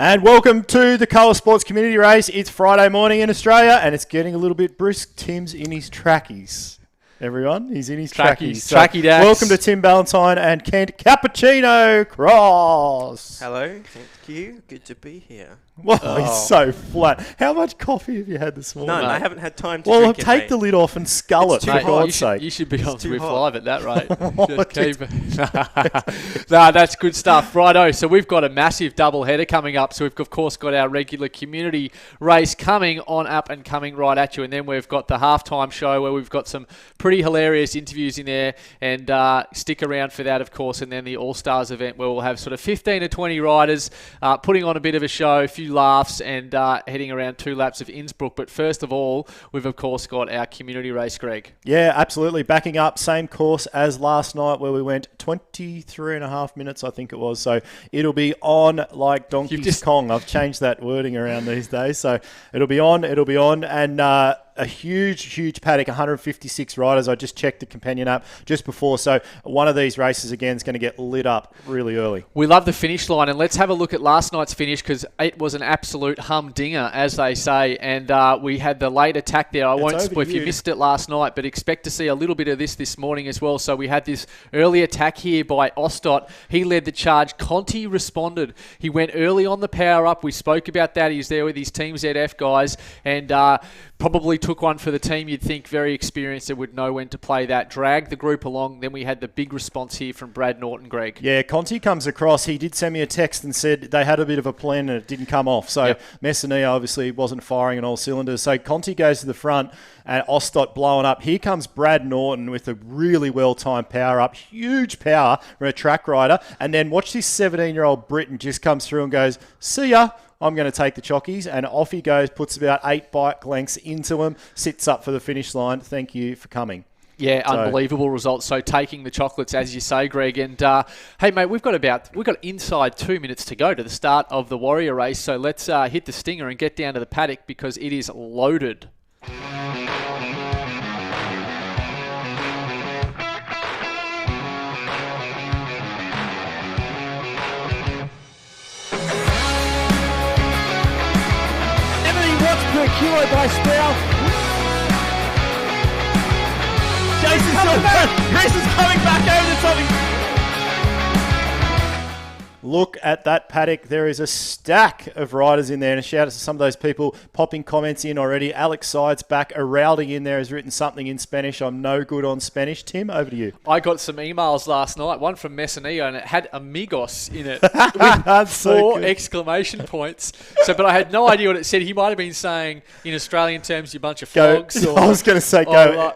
And welcome to the Colour Sports Community Race. It's Friday morning in Australia and it's getting a little bit brisk. Tim's in his trackies. Everyone, he's in his trackies. Tracky Dax. Welcome to Tim Ballantyne and Kent Cappuccino Cross. Hello, thank you. Good to be here. Well, he's so flat. How much coffee have you had this morning? None. I haven't had time to well, drink it, take mate. the lid off and scull It's it, too for hot. God's sake. You should be on too Swift hot. Live at that rate. Just keep it. Nah, that's good stuff. Righto, so we've got a massive double header coming up. So we've, of course, got our regular community race coming on up and coming right at you. And then we've got the halftime show where we've got some pretty hilarious interviews in there. And stick around for that, of course. And then the All-Stars event where we'll have sort of 15 to 20 riders putting on a bit of a show, a few laughs, and heading around 2 laps of Innsbruck. But first of all, we've of course got our community race, Greg. Yeah, absolutely. Backing up, same course as last night where we went 23 and a half minutes, I think it was. So it'll be on like Donkey's Kong. I've changed that wording around these days. So it'll be on. And a huge paddock, 156 riders. I just checked the companion app just before. So one of these races, again, is going to get lit up really early. We love the finish line. And let's have a look at last night's finish because it was an absolute humdinger, as they say. And we had the late attack there. I won't spoil if you missed it last night, but expect to see a little bit of this morning as well. So we had this early attack here by Ostot. He led the charge. Conti responded. He went early on the power up. We spoke about that. He's there with his Team ZF guys and probably took one for the team. You'd think very experienced and would know when to play that. Dragged the group along. Then we had the big response here from Brad Norton, Greg. Yeah, Conti comes across. He did send me a text and said they had a bit of a plan and it didn't come off. So Messania obviously wasn't firing on all cylinders. So Conti goes to the front and Ostot blowing up. Here comes Brad Norton with a really well-timed power up. Huge power from a track rider. And then watch this 17-year-old Briton just comes through and goes, see ya. I'm going to take the chockies, and off he goes, puts about 8 bike lengths into him, sits up for the finish line. Thank you for coming. Yeah, unbelievable results. So taking the chocolates, as you say, Greg. And hey, mate, we've got inside 2 minutes to go to the start of the Warrior race. So let's hit the stinger and get down to the paddock because it is loaded. Per kilo by Sproul. Jason's coming back. Jason's coming back over the top. Look at that paddock. There is a stack of riders in there. And a shout out to some of those people popping comments in already. Alex Sides back. Araldi in there has written something in Spanish. I'm no good on Spanish. Tim, over to you. I got some emails last night. One from Messanillo and it had amigos in it. With 4 exclamation points. But I had no idea what it said. He might have been saying in Australian terms, you bunch of flogs. I was going to say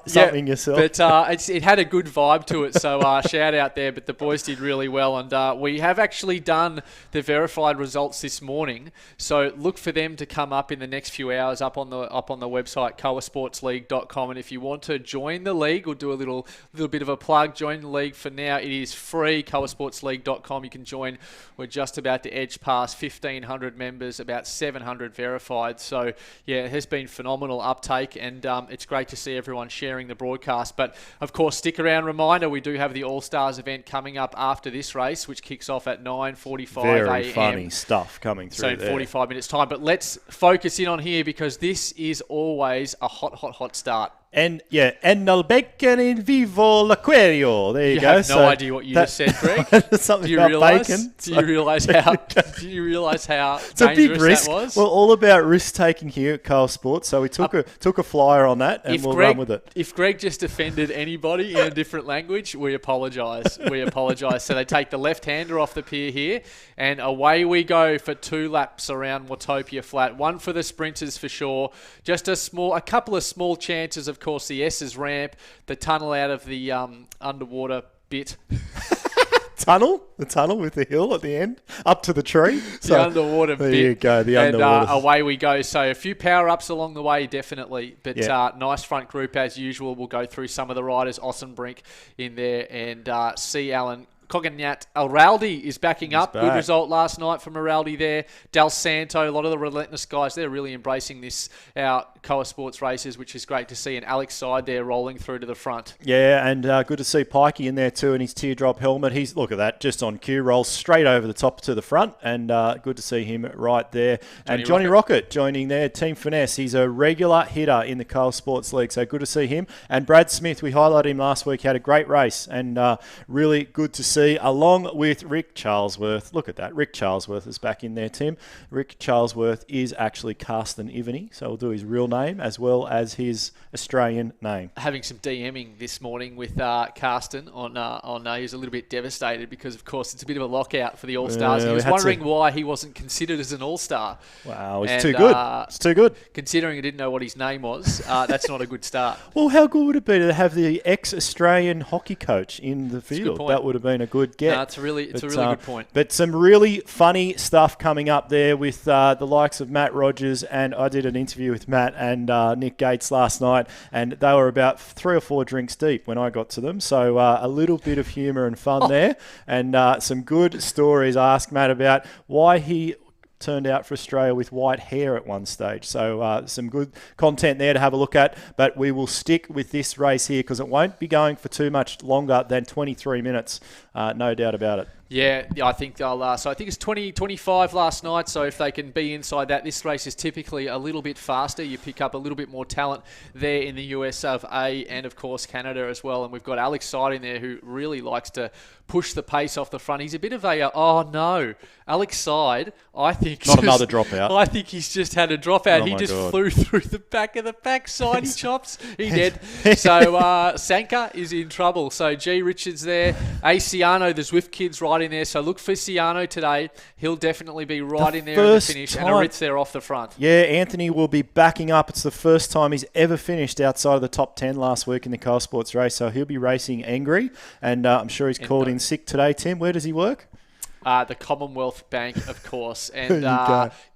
something yourself. But it had a good vibe to it. So shout out there. But the boys did really well. And we have actually done the verified results this morning, so look for them to come up in the next few hours up on the website coasportsleague.com. And if you want to join the league, we'll do a little bit of a plug. Join the league for now. It is free. coasportsleague.com. You can join. We're just about to edge past 1,500 members, about 700 verified. So yeah, it has been phenomenal uptake, and it's great to see everyone sharing the broadcast. But of course, stick around. Reminder: we do have the All Stars event coming up after this race, which kicks off at 9:45 a.m. Very funny stuff coming through. So in 45 minutes time. But let's focus in on here because this is always a hot start. And el bacon in vivo l'aquario. There you go. I have no idea what you just said, Greg. Something about bacon. Do you realise how it's a big risk. That was? We're all about risk taking here at Carl Sports, so we took a flyer on that and we'll run with it. If Greg just offended anybody in a different language, we apologise. So they take the left-hander off the pier here, and away we go for 2 laps around Watopia Flat. One for the sprinters for sure. Just a couple of small chances, of course, the S's ramp, the tunnel out of the underwater bit. The tunnel with the hill at the end, up to the tree. The underwater bit. There you go, the underwater. And away we go. So a few power-ups along the way, definitely. But nice front group as usual. We'll go through some of the riders. Ossenbrink in there and C. Allen. Cognat Araldi is backing up. Good result last night from Araldi there. Del Santo, a lot of the Relentless guys, they're really embracing this, our Coa Sports races, which is great to see. And Alex Side there rolling through to the front. Yeah, and good to see Pikey in there too in his teardrop helmet. Look at that, just on cue, rolls straight over the top to the front. And good to see him right there. Johnny Rocket joining there, Team Finesse. He's a regular hitter in the Coa Sports League, so good to see him. And Brad Smith, we highlighted him last week, had a great race and really good to see, along with Rick Charlesworth. Look at that. Rick Charlesworth is back in there, Tim. Rick Charlesworth is actually Carsten Ivany, so we'll do his real name as well as his Australian name. Having some DMing this morning with Carsten on he was a little bit devastated because, of course, it's a bit of a lockout for the All-Stars. He was wondering why he wasn't considered as an All-Star. Wow, it's too good. It's too good. Considering he didn't know what his name was, that's not a good start. Well, how good would it be to have the ex-Australian hockey coach in the field? That would have been a good get. No, it's a really good point. But some really funny stuff coming up there with the likes of Matt Rogers, and I did an interview with Matt and Nick Gates last night, and they were about 3 or 4 drinks deep when I got to them. So a little bit of humour and fun there, and some good stories. I asked Matt about why he turned out for Australia with white hair at one stage. So some good content there to have a look at, but we will stick with this race here because it won't be going for too much longer than 23 minutes, no doubt about it. Yeah, I think they'll. So I think it's 20-25 last night. So if they can be inside that, this race is typically a little bit faster. You pick up a little bit more talent there in the US of A and of course Canada as well. And we've got Alex Side in there who really likes to push the pace off the front. He's a bit of a Alex Side. I think not another dropout. I think he's just had a dropout. Oh he just God. flew through the back of the pack. Sidey chops. He did. So Sanka is in trouble. So G Richards there. A Ciano, the Zwift kids right in there. So look for Ciano today. He'll definitely be right in there in the finish. And Aritz there off the front. Yeah, Anthony will be backing up. It's the first time he's ever finished outside of the top 10 last week in the Car Sports race. So he'll be racing angry. And I'm sure he's called in sick today. Tim, where does he work? The Commonwealth Bank, of course. And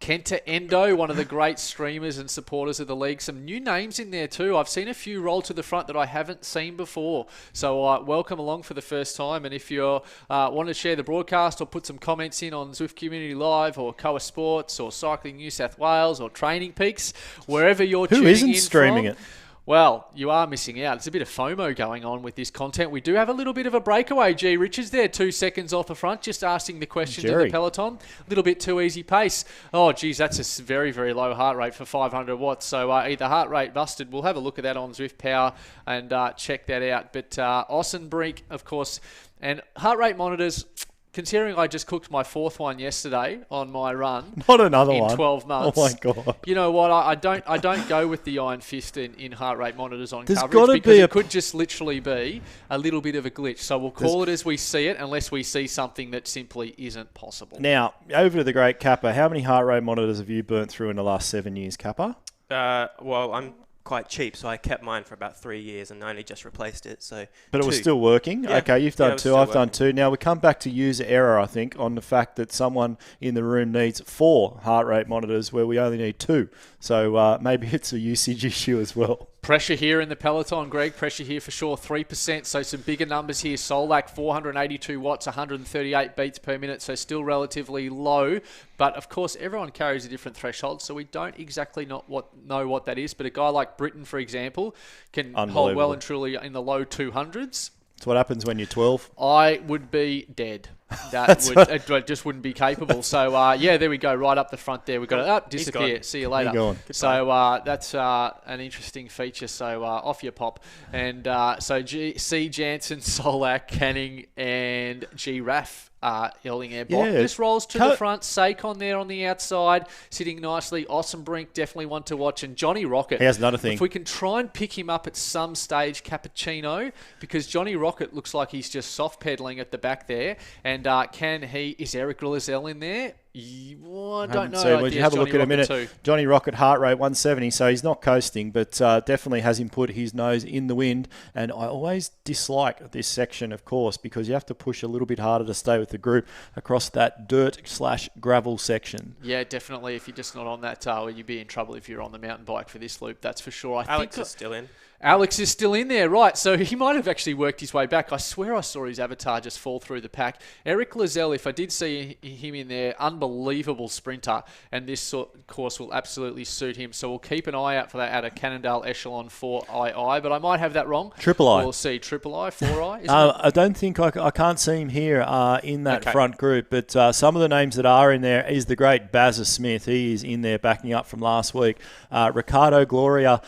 Kenta Endo, one of the great streamers and supporters of the league. Some new names in there too. I've seen a few roll to the front that I haven't seen before. So welcome along for the first time. And if you want to share the broadcast or put some comments in on Zwift Community Live or Coa Sports or Cycling New South Wales or Training Peaks, wherever you're tuning in Who isn't streaming it? Well, you are missing out. It's a bit of FOMO going on with this content. We do have a little bit of a breakaway. G Richards there, 2 seconds off the front, just asking the questions of the peloton. A little bit too easy pace. Oh, geez, that's a very, very low heart rate for 500 watts. So either heart rate busted. We'll have a look at that on Zwift Power and check that out. But Ossenbrink, of course, and heart rate monitors. Considering I just cooked my 4th one yesterday on my run, not another in one 12 months. Oh my God! You know what? I don't go with the Iron Fist in heart rate monitors on There's coverage because be it could just literally be a little bit of a glitch. So we'll call it as we see it, unless we see something that simply isn't possible. Now over to the great Kappa. How many heart rate monitors have you burnt through in the last 7 years, Kappa? Well, I'm quite cheap, so I kept mine for about 3 years and only just replaced it. So, but it was still working. Yeah. Okay, you've done 2. I've done 2. Now we come back to user error, I think, on the fact that someone in the room needs 4 heart rate monitors where we only need 2. So maybe it's a usage issue as well. Pressure here in the peloton, Greg. Pressure here for sure, 3%. So some bigger numbers here. Solak, 482 watts, 138 beats per minute. So still relatively low. But of course, everyone carries a different threshold. So we don't exactly know what that is. But a guy like Britain, for example, can hold well and truly in the low 200s. That's what happens when you're 12. I would be dead. It just wouldn't be capable. So, there we go. Right up the front there. We've got it. Disappear. See you later. So, that's an interesting feature. So, off your pop. And C. Jansen, Solak, Canning, and G. Raff. Elding Air Bock just rolls to the front. Saquon there on the outside, sitting nicely. Ossenbrink, definitely one to watch. And Johnny Rocket. Here's another thing. If we can try and pick him up at some stage, Cappuccino, because Johnny Rocket looks like he's just soft pedaling at the back there. And is Eric Rillizel in there? I don't know. Would you have a look at a minute? Johnny Rocket heart rate 170, so he's not coasting, but definitely has him put his nose in the wind. And I always dislike this section, of course, because you have to push a little bit harder to stay with the group across that dirt/gravel section. Yeah, definitely. If you're just not on that, you'd be in trouble if you're on the mountain bike for this loop. That's for sure. Alex is still in. Alex is still in there, right. So he might have actually worked his way back. I swear I saw his avatar just fall through the pack. Eric Lizelle, if I did see him in there, unbelievable sprinter, and this course will absolutely suit him. So we'll keep an eye out for that out of Cannondale Echelon 4II, but I might have that wrong. Triple I. We'll see. Triple I, 4I, isn't it? I don't think I can't see him here in that front group, but some of the names that are in there is the great Bazza Smith. He is in there backing up from last week. Ricardo Gloria,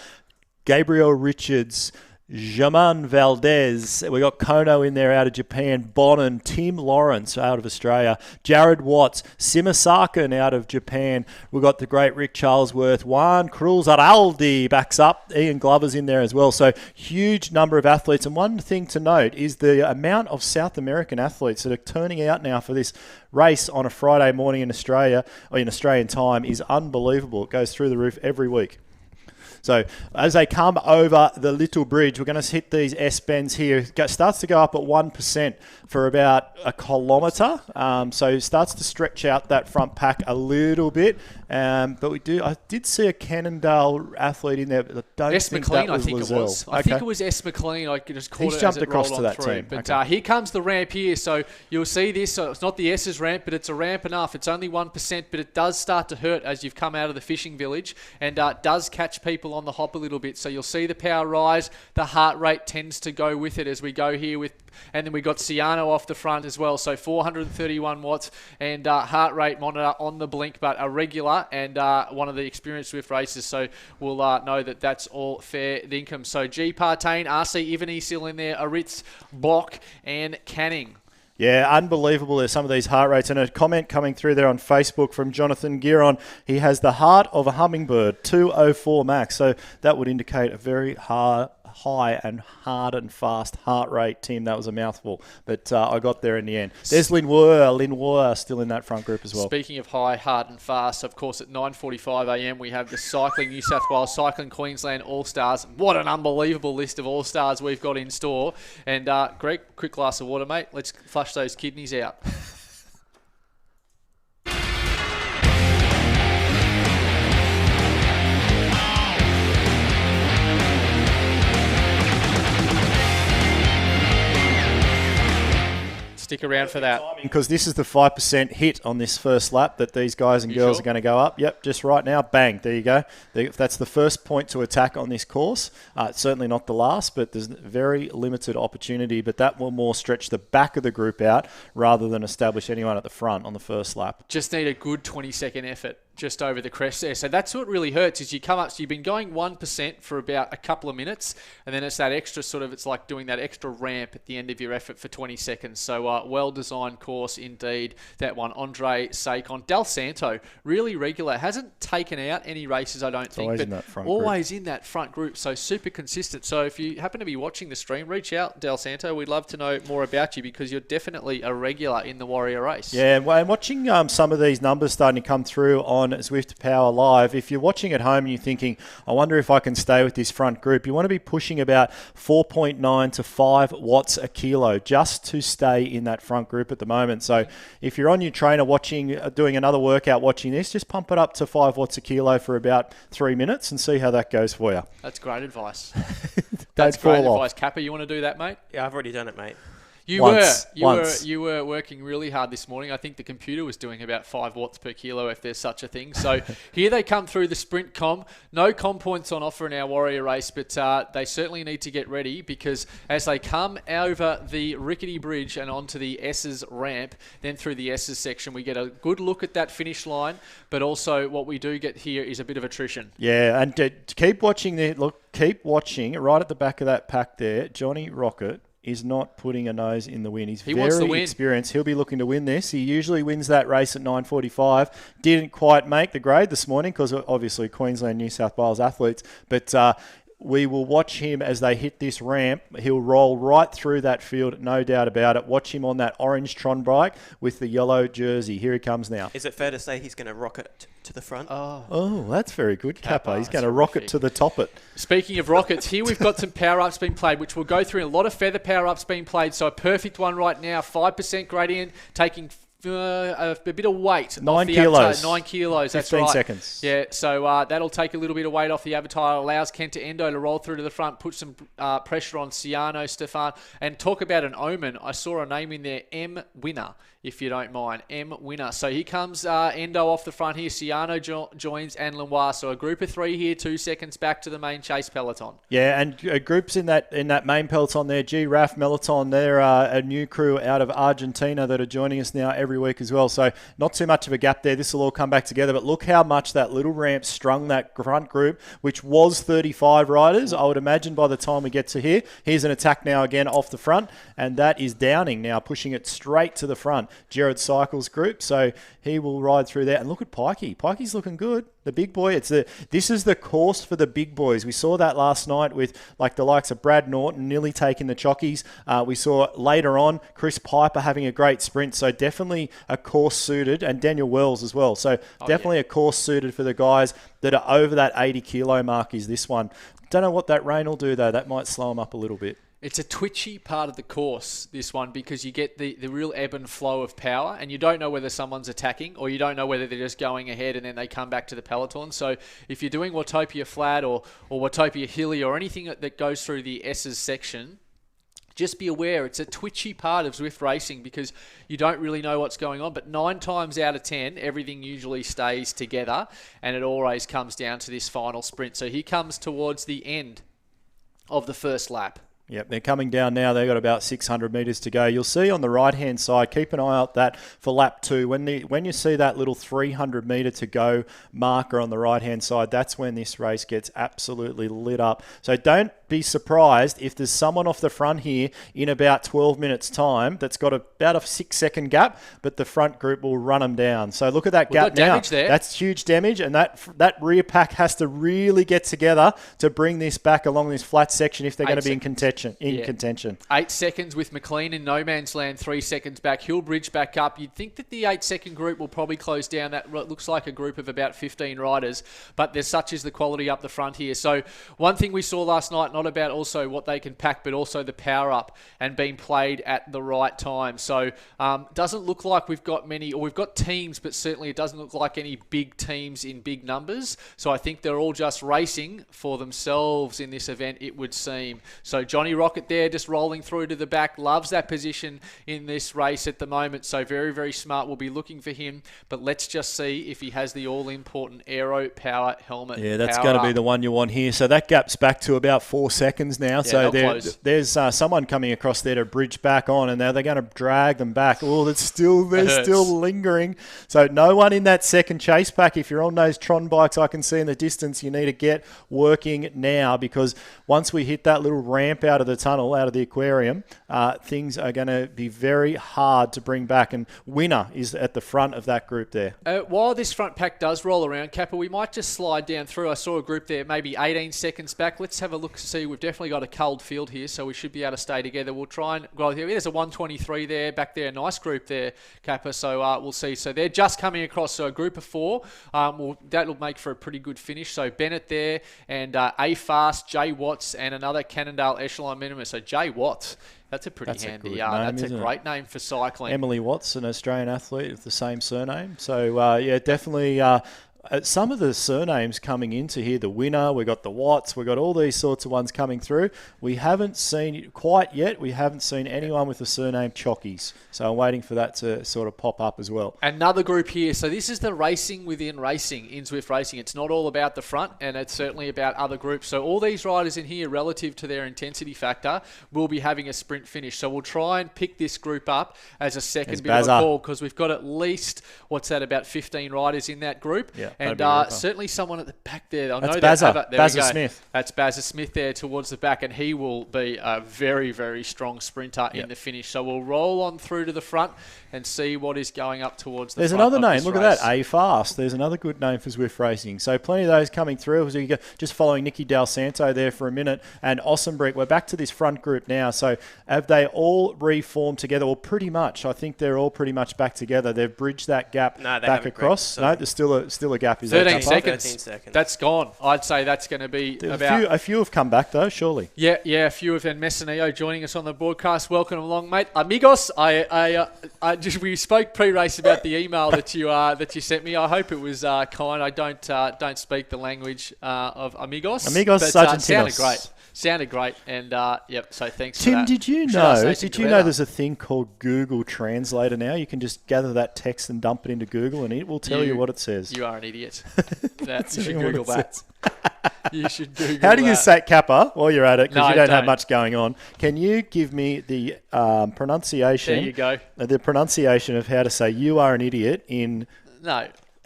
Gabriel Richards, Jaman Valdez. We got Kono in there out of Japan. Bonnen, Tim Lawrence out of Australia. Jared Watts, Simasakin out of Japan. We've got the great Rick Charlesworth. Juan Cruz-Araldi backs up. Ian Glover's in there as well. So huge number of athletes. And one thing to note is the amount of South American athletes that are turning out now for this race on a Friday morning in Australia, or in Australian time, is unbelievable. It goes through the roof every week. So as they come over the little bridge, we're going to hit these S-bends here. It starts to go up at 1% for about a kilometre. So it starts to stretch out that front pack a little bit. But I did see a Cannondale athlete in there, but I don't think McLean, that was I think Lozelle. it was. I think it was S. McLean. I just caught He's it jumped as it across rolled to on that through. team. But Okay. here comes the ramp here. So you'll see this. So it's not the S's ramp, but it's a ramp enough. It's only 1%, but it does start to hurt as you've come out of the fishing village, and does catch people on the hop a little bit. So you'll see the power rise. The heart rate tends to go with it as we go here with. And then we got Ciano off the front as well. So 431 watts and heart rate monitor on the blink, but a regular and one of the experienced Swift racers. So we'll know that that's all fair dinkum. So G. Partain, RC Ivany still in there, Aritz, Block and Canning. Yeah, unbelievable. There's some of these heart rates. And a comment coming through there on Facebook from Jonathan Giron. He has the heart of a hummingbird, 204 max. So that would indicate a very high and hard and fast heart rate, Tim. That was a mouthful, but I got there in the end. There's Linwood still in that front group as well. Speaking of high, hard and fast, of course, at 9:45 a.m. we have the Cycling New South Wales, Cycling Queensland All-Stars. What an unbelievable list of All-Stars we've got in store. And Greg, quick glass of water, mate. Let's flush those kidneys out. Stick around for that. Because this is the 5% hit on this first lap that these guys and girls are going to go up. Yep, just right now. Bang. There you go. That's the first point to attack on this course. Certainly not the last, but there's very limited opportunity. But that will more stretch the back of the group out rather than establish anyone at the front on the first lap. Just need a good 20-second effort just over the crest there. So that's what really hurts is you come up, so you've been going 1% for about a couple of minutes, and then it's that extra it's like doing that extra ramp at the end of your effort for 20 seconds. So well-designed course indeed, that one. Andre Sakon. Del Santo, really regular. Hasn't taken out any races, I don't think, but always in that front group. So super consistent. So if you happen to be watching the stream, reach out, Del Santo. We'd love to know more about you because you're definitely a regular in the Warrior race. Yeah, and watching some of these numbers starting to come through on Zwift Power Live, if you're watching at home and you're thinking, I wonder if I can stay with this front group, you want to be pushing about 4.9 to 5 watts a kilo just to stay in that front group at the moment. So if you're on your trainer doing another workout watching this, just pump it up to 5 watts a kilo for about 3 minutes and see how that goes for you. That's great advice. That's great advice. Kappa, you want to do that, mate? Yeah, I've already done it, mate. You were working really hard this morning. I think the computer was doing about 5 watts per kilo, if there's such a thing. So here they come through the sprint com. No com points on offer in our Warrior race, but they certainly need to get ready because as they come over the rickety bridge and onto the S's ramp, then through the S's section, we get a good look at that finish line. But also what we do get here is a bit of attrition. Yeah, and keep watching there. Look, keep watching right at the back of that pack there. Johnny Rocket is not putting a nose in the win. He wants to win. Experienced. He'll be looking to win this. He usually wins that race at 9:45. Didn't quite make the grade this morning because obviously Queensland, New South Wales athletes. But we will watch him as they hit this ramp. He'll roll right through that field, no doubt about it. Watch him on that orange Tron bike with the yellow jersey. Here he comes now. Is it fair to say he's going to rocket to the front? Oh, that's very good, Kappa. He's going to rocket to the top it. Speaking of rockets, here we've got some power-ups being played, which we'll go through. A lot of feather power-ups being played, so a perfect one right now. 5% gradient, taking a bit of weight. 9 kilos. 9 kilos, that's 15 right. seconds. Yeah, so that'll take a little bit of weight off the avatar. Allows Kenta Endo to roll through to the front, put some pressure on Ciano, Stefan. And talk about an omen. I saw a name in there, M. Winner, if you don't mind. M. Winner. So here comes Endo off the front here. Ciano joins and Lenoir. So a group of 3 here, 2 seconds back to the main chase peloton. Yeah, and groups in that main peloton there, G-Raf, Meliton, they're a new crew out of Argentina that are joining us now every week as well. So not too much of a gap there. This will all come back together. But look how much that little ramp strung that front group, which was 35 riders. I would imagine by the time we get to here, here's an attack now again off the front. And that is Downing now pushing it straight to the front. Jared Cycles group. So he will ride through there. And look at Pikey. Pikey's looking good. The big boy. This is the course for the big boys. We saw that last night with like the likes of Brad Norton nearly taking the chockies. We saw later on Chris Piper having a great sprint. So definitely a course suited, and Daniel Wells as well. So definitely a course suited for the guys that are over that 80 kilo mark is this one. Don't know what that rain will do though. That might slow them up a little bit. It's a twitchy part of the course, this one, because you get the real ebb and flow of power, and you don't know whether someone's attacking or you don't know whether they're just going ahead and then they come back to the peloton. So if you're doing Watopia Flat or Watopia Hilly or anything that goes through the S's section, just be aware it's a twitchy part of Zwift racing because you don't really know what's going on. But 9 times out of 10, everything usually stays together, and it always comes down to this final sprint. So he comes towards the end of the first lap. Yep, they're coming down now. They've got about 600 metres to go. You'll see on the right-hand side, keep an eye out that for lap 2. When you see that little 300 metre to go marker on the right-hand side, that's when this race gets absolutely lit up. So don't be surprised if there's someone off the front here in about 12 minutes' time that's got about a 6-second gap, but the front group will run them down. So look at that gap now. Damage there. That's huge damage, and that rear pack has to really get together to bring this back along this flat section if they're going to be in contention. 8 seconds with McLean in no man's land, 3 seconds back. He'll bridge back up. You'd think that the 8-second group will probably close down. That looks like a group of about 15 riders, but there's such is the quality up the front here. So one thing we saw last night, not about also what they can pack, but also the power up and being played at the right time. So doesn't look like we've got many, or we've got teams, but certainly it doesn't look like any big teams in big numbers. So I think they're all just racing for themselves in this event, it would seem. So Johnny Rocket there just rolling through to the back, loves that position in this race at the moment. So very, very smart. We'll be looking for him, but let's just see if he has the all-important Aero Power helmet. Yeah, that's going to be the one you want here. So that gap's back to about 4 seconds now. Yeah, so there's someone coming across there to bridge back on, and now they're going to drag them back. Oh, they're still lingering. So no one in that second chase pack. If you're on those Tron bikes I can see in the distance, you need to get working now, because once we hit that little ramp out of the tunnel, out of the aquarium, things are going to be very hard to bring back, and Winner is at the front of that group there. While this front pack does roll around, Kappa, we might just slide down through. I saw a group there maybe 18 seconds back. Let's have a look to see. We've definitely got a cold field here, so we should be able to stay together. We'll try and go here. There's a 123 there, back there, a nice group there, Kappa, so we'll see. So they're just coming across, so a group of 4. That'll make for a pretty good finish. So Bennett there, and A Fast, Jay Watts, and another Cannondale Echelon Minimum. So Jay Watts, that's a pretty handy. That's a great name for cycling. Emily Watts, an Australian athlete with the same surname. So definitely. Some of the surnames coming into here, the Winner, we got the Watts, we got all these sorts of ones coming through. We haven't seen quite yet. We haven't seen anyone with the surname Chockies. So I'm waiting for that to sort of pop up as well. Another group here. So this is the racing within racing in Zwift Racing. It's not all about the front, and it's certainly about other groups. So all these riders in here, relative to their intensity factor, will be having a sprint finish. So we'll try and pick this group up as a second bit of a call, because we've got at least, about 15 riders in that group. Yeah. And certainly someone at the back there. That's Bazza Smith. That's Bazza Smith there towards the back, and he will be a very, very strong sprinter in the finish. So we'll roll on through to the front and see what is going up towards the There's front another of name. this Look race. at that. A Fast. There's another good name for Zwift Racing. So plenty of those coming through. So you go, just following Nicky Del Santo there for a minute, and Ossenbrink. We're back to this front group now. So have they all reformed together? Well, pretty much. I think they're all pretty much back together. They've bridged that gap back across. No, there's still a gap. Is 13 that seconds. 13 seconds. That's gone. I'd say that's going to be a few have come back though, surely. Yeah, a few of them. Messineo joining us on the broadcast. Welcome along, mate. Amigos, we spoke pre-race about the email that you sent me. I hope it was kind. I don't speak the language of amigos. Amigos, Sargentinos. Sounded great, and so thanks Tim, for that. did you know there's a thing called Google Translator now? You can just gather that text and dump it into Google, and it will tell you what it says. You are an idiot. You should Google that. You should Google that. How do you say Kappa while you're at it? Because you don't have much going on. Can you give me the pronunciation? There you go. The pronunciation of how to say "you are an idiot" in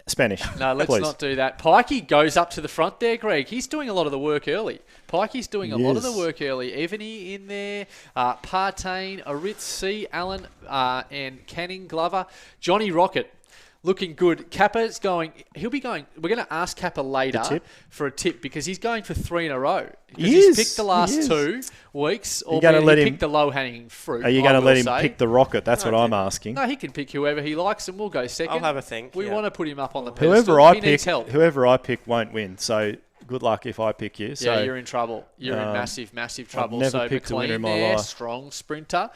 Spanish. No, let's please. not do that. Pikey goes up to the front there, Greg. He's doing a lot of the work early. Pikey's doing a lot of the work early. Evany in there, Partain, Aritz, C, Allen, and Canning, Glover. Johnny Rocket Looking good. Kappa's going. He'll be going. We're going to ask Kappa later for a tip because he's going for 3 in a row. He's picked the last 2 weeks. Or he picked the low-hanging fruit. Are you going to let him pick the rocket? That's what I'm asking. No, he can pick whoever he likes, and we'll go second. I'll have a think. We want to put him up on the pedestal. Whoever I pick won't win. So good luck if I pick you. So, yeah, you're in trouble. You're in massive, massive trouble. I've never picked a winner in my life. Strong sprinter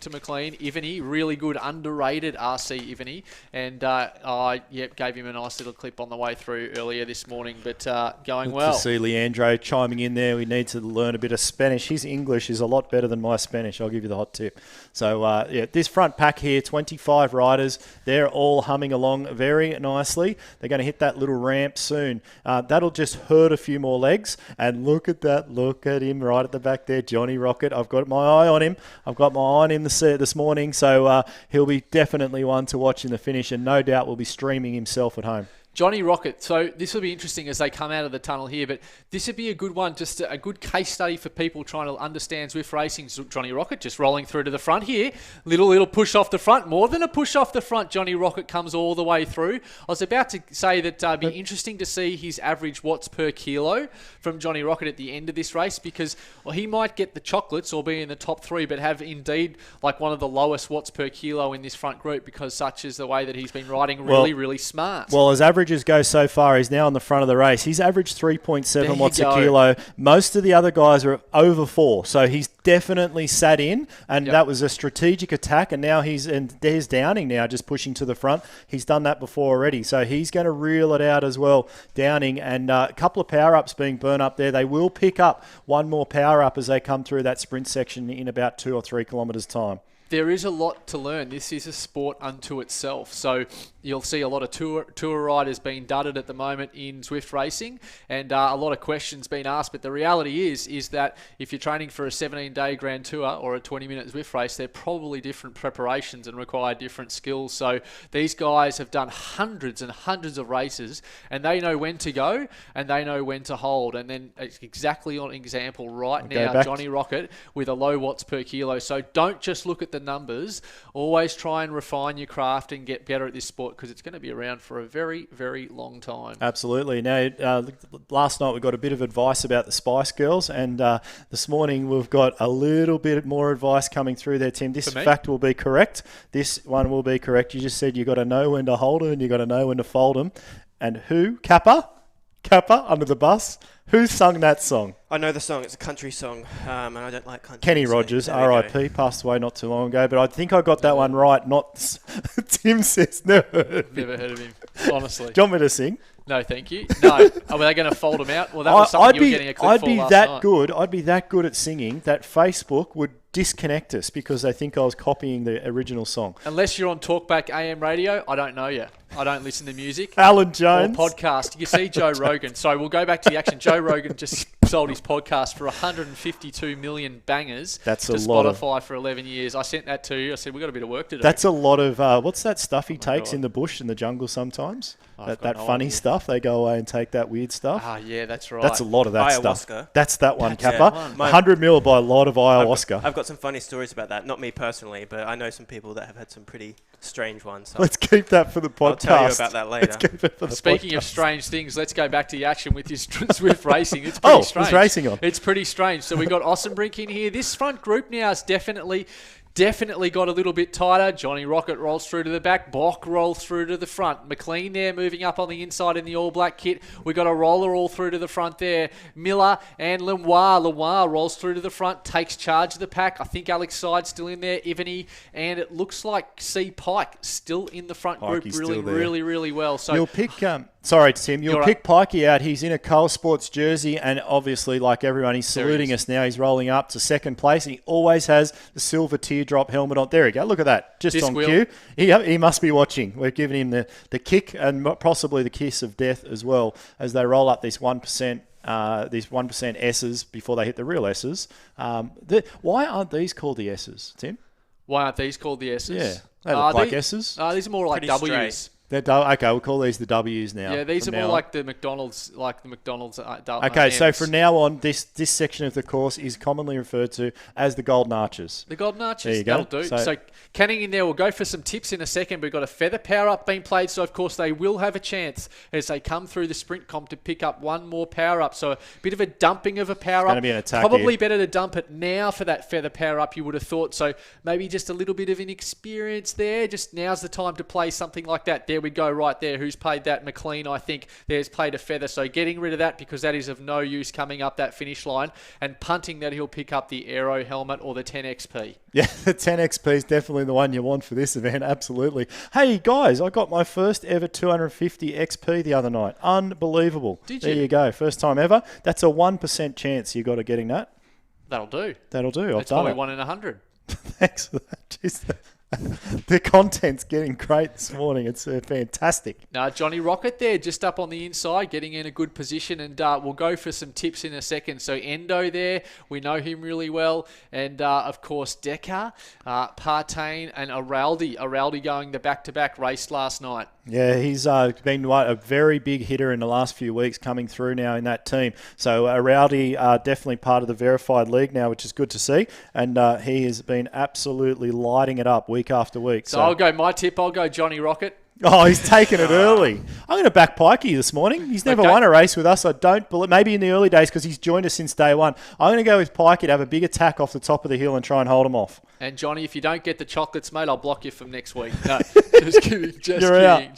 McLean. Ivany, really good, underrated RC Ivany. And I gave him a nice little clip on the way through earlier this morning, but going well. To see Leandro chiming in there. We need to learn a bit of Spanish. His English is a lot better than my Spanish. I'll give you the hot tip. So, this front pack here, 25 riders. They're all humming along very nicely. They're going to hit that little ramp soon. That'll just hurt a few more legs. And look at that. Look at him right at the back there, Johnny Rocket. I've got my eye on him. This morning. So he'll be definitely one to watch in the finish, and no doubt will be streaming himself at home. Johnny Rocket. So this will be interesting as they come out of the tunnel here, but this would be a good one, just a good case study for people trying to understand Zwift Racing. Johnny Rocket just rolling through to the front here. Little push off the front. More than a push off the front. Johnny Rocket comes all the way through. I was about to say that it'd be interesting to see his average watts per kilo from Johnny Rocket at the end of this race, because he might get the chocolates or be in the top 3, but have indeed like one of the lowest watts per kilo in this front group, because such is the way that he's been riding really smart. Well, as averages go so far, he's now on the front of the race. He's averaged 3.7 watts a kilo. Most of the other guys are over 4, so he's definitely sat in, and that was a strategic attack, and now there's Downing now just pushing to the front. He's done that before already, so he's going to reel it out as well, Downing, and a couple of power-ups being burnt up there. They will pick up one more power-up as they come through that sprint section in about 2 or 3 kilometres' time. There is a lot to learn. This is a sport unto itself. So you'll see a lot of tour riders being dudded at the moment in Zwift Racing, and a lot of questions being asked. But the reality is that if you're training for a 17-day Grand Tour or a 20-minute Zwift race, they're probably different preparations and require different skills. So these guys have done hundreds and hundreds of races, and they know when to go and they know when to hold. And then it's exactly on example right now, Johnny Rocket with a low watts per kilo. So don't just look at the numbers. Always try and refine your craft and get better at this sport, because it's going to be around for a very, very long time. Absolutely. Now, last night we got a bit of advice about the Spice Girls, and this morning we've got a little bit more advice coming through there, Tim. This fact will be correct. This one will be correct. You just said you got to know when to hold them and you got to know when to fold them. And who? Kappa under the bus. Who sung that song? I know the song. It's a country song, and I don't like country. Kenny Rogers, R.I.P., passed away not too long ago, but I think I got that one right. Not Tim says never heard of him. Honestly. Do you want me to sing? No, thank you. No. Were they going to fold them out? Well, that was something you were getting a clip for last night. I'd be that good at singing that Facebook would disconnect us because they think I was copying the original song. Unless you're on Talkback AM radio, I don't know you. I don't listen to music. Alan Jones. Or podcast. You see Joe Rogan. So we'll go back to the action. Joe Rogan just sold his podcast for 152 million bangers to Spotify for 11 years. I sent that to you. I said, we've got a bit of work to do. That's a lot of, what's that stuff he takes in the bush, in the jungle sometimes? That funny stuff. They go away and take that weird stuff. Ah, yeah, that's right. That's a lot of that ayahuasca stuff. That's that one, Kappa. 100 mil by a lot of ayahuasca. I've got some funny stories about that. Not me personally, but I know some people that have had some pretty strange ones. So let's keep that for the podcast. I'll tell you about that later. Speaking of strange things, let's go back to the action with this Zwift Racing. It's pretty strange. It's racing on. It's pretty strange. So we got Ossenbrink in here. This front group now is definitely got a little bit tighter. Johnny Rocket rolls through to the back. Bock rolls through to the front. McLean there moving up on the inside in the all-black kit. We got a roller all through to the front there. Miller and Lenoir. Lenoir rolls through to the front, takes charge of the pack. I think Alex Side's still in there. Ivany, and it looks like C. Pike still in the front group, really well. So you'll pick... Sorry, Tim. You'll pick Pikey out. He's in a Cole Sports jersey, and obviously, like everyone, he's saluting us now. He's rolling up to second place. He always has the silver teardrop helmet on. There we go. Look at that. Just on cue. He must be watching. We're giving him the kick and possibly the kiss of death as well as they roll up these 1%. These 1% S's before they hit the real S's. Why aren't these called the S's, Tim? Why aren't these called the S's? Yeah, they look like S's. These are more like Pretty W's. Straight. Okay, we'll call these the W's now. Yeah, these are more on. like the McDonald's. Okay, so from now on, this section of the course is commonly referred to as the Golden Arches. The Golden Arches. There you go. That'll do. So Canning in there, we'll go for some tips in a second. We've got a feather power-up being played, so of course they will have a chance as they come through the sprint comp to pick up one more power-up. So a bit of a dumping of a power-up. It's going to be an attack Probably here. better to dump it now for that feather power-up, you would have thought. So maybe just a little bit of inexperience there. Just now's the time to play something like that. There we go right there. Who's played that? McLean, I think, there's played a feather. So getting rid of that because that is of no use coming up that finish line, and punting that he'll pick up the Aero helmet or the 10 XP. Yeah, the 10 XP is definitely the one you want for this event. Absolutely. Hey, guys, I got my first ever 250 XP the other night. Unbelievable. Did you? There you go. First time ever. That's a 1% chance you got of getting that. That'll do. That'll do. I've That's done probably it. 1 in 100. Thanks for that. Jeez, the content's getting great this morning. It's fantastic. Now, Johnny Rocket there, just up on the inside, getting in a good position, and we'll go for some tips in a second. So Endo there, we know him really well, and of course Decker, Partain, and Araldi. Araldi going the back-to-back race last night. Yeah, he's been a very big hitter in the last few weeks coming through now in that team. So Rowdy definitely part of the verified league now, which is good to see. And he has been absolutely lighting it up week after week. So I'll go my tip. I'll go Johnny Rocket. Oh, he's taken it early. I'm going to back Pikey this morning. He's never won a race with us. I don't believe, maybe in the early days because he's joined us since day one. I'm going to go with Pikey to have a big attack off the top of the hill and try and hold him off. And Johnny, if you don't get the chocolates, mate, I'll block you from next week. No, just kidding. Just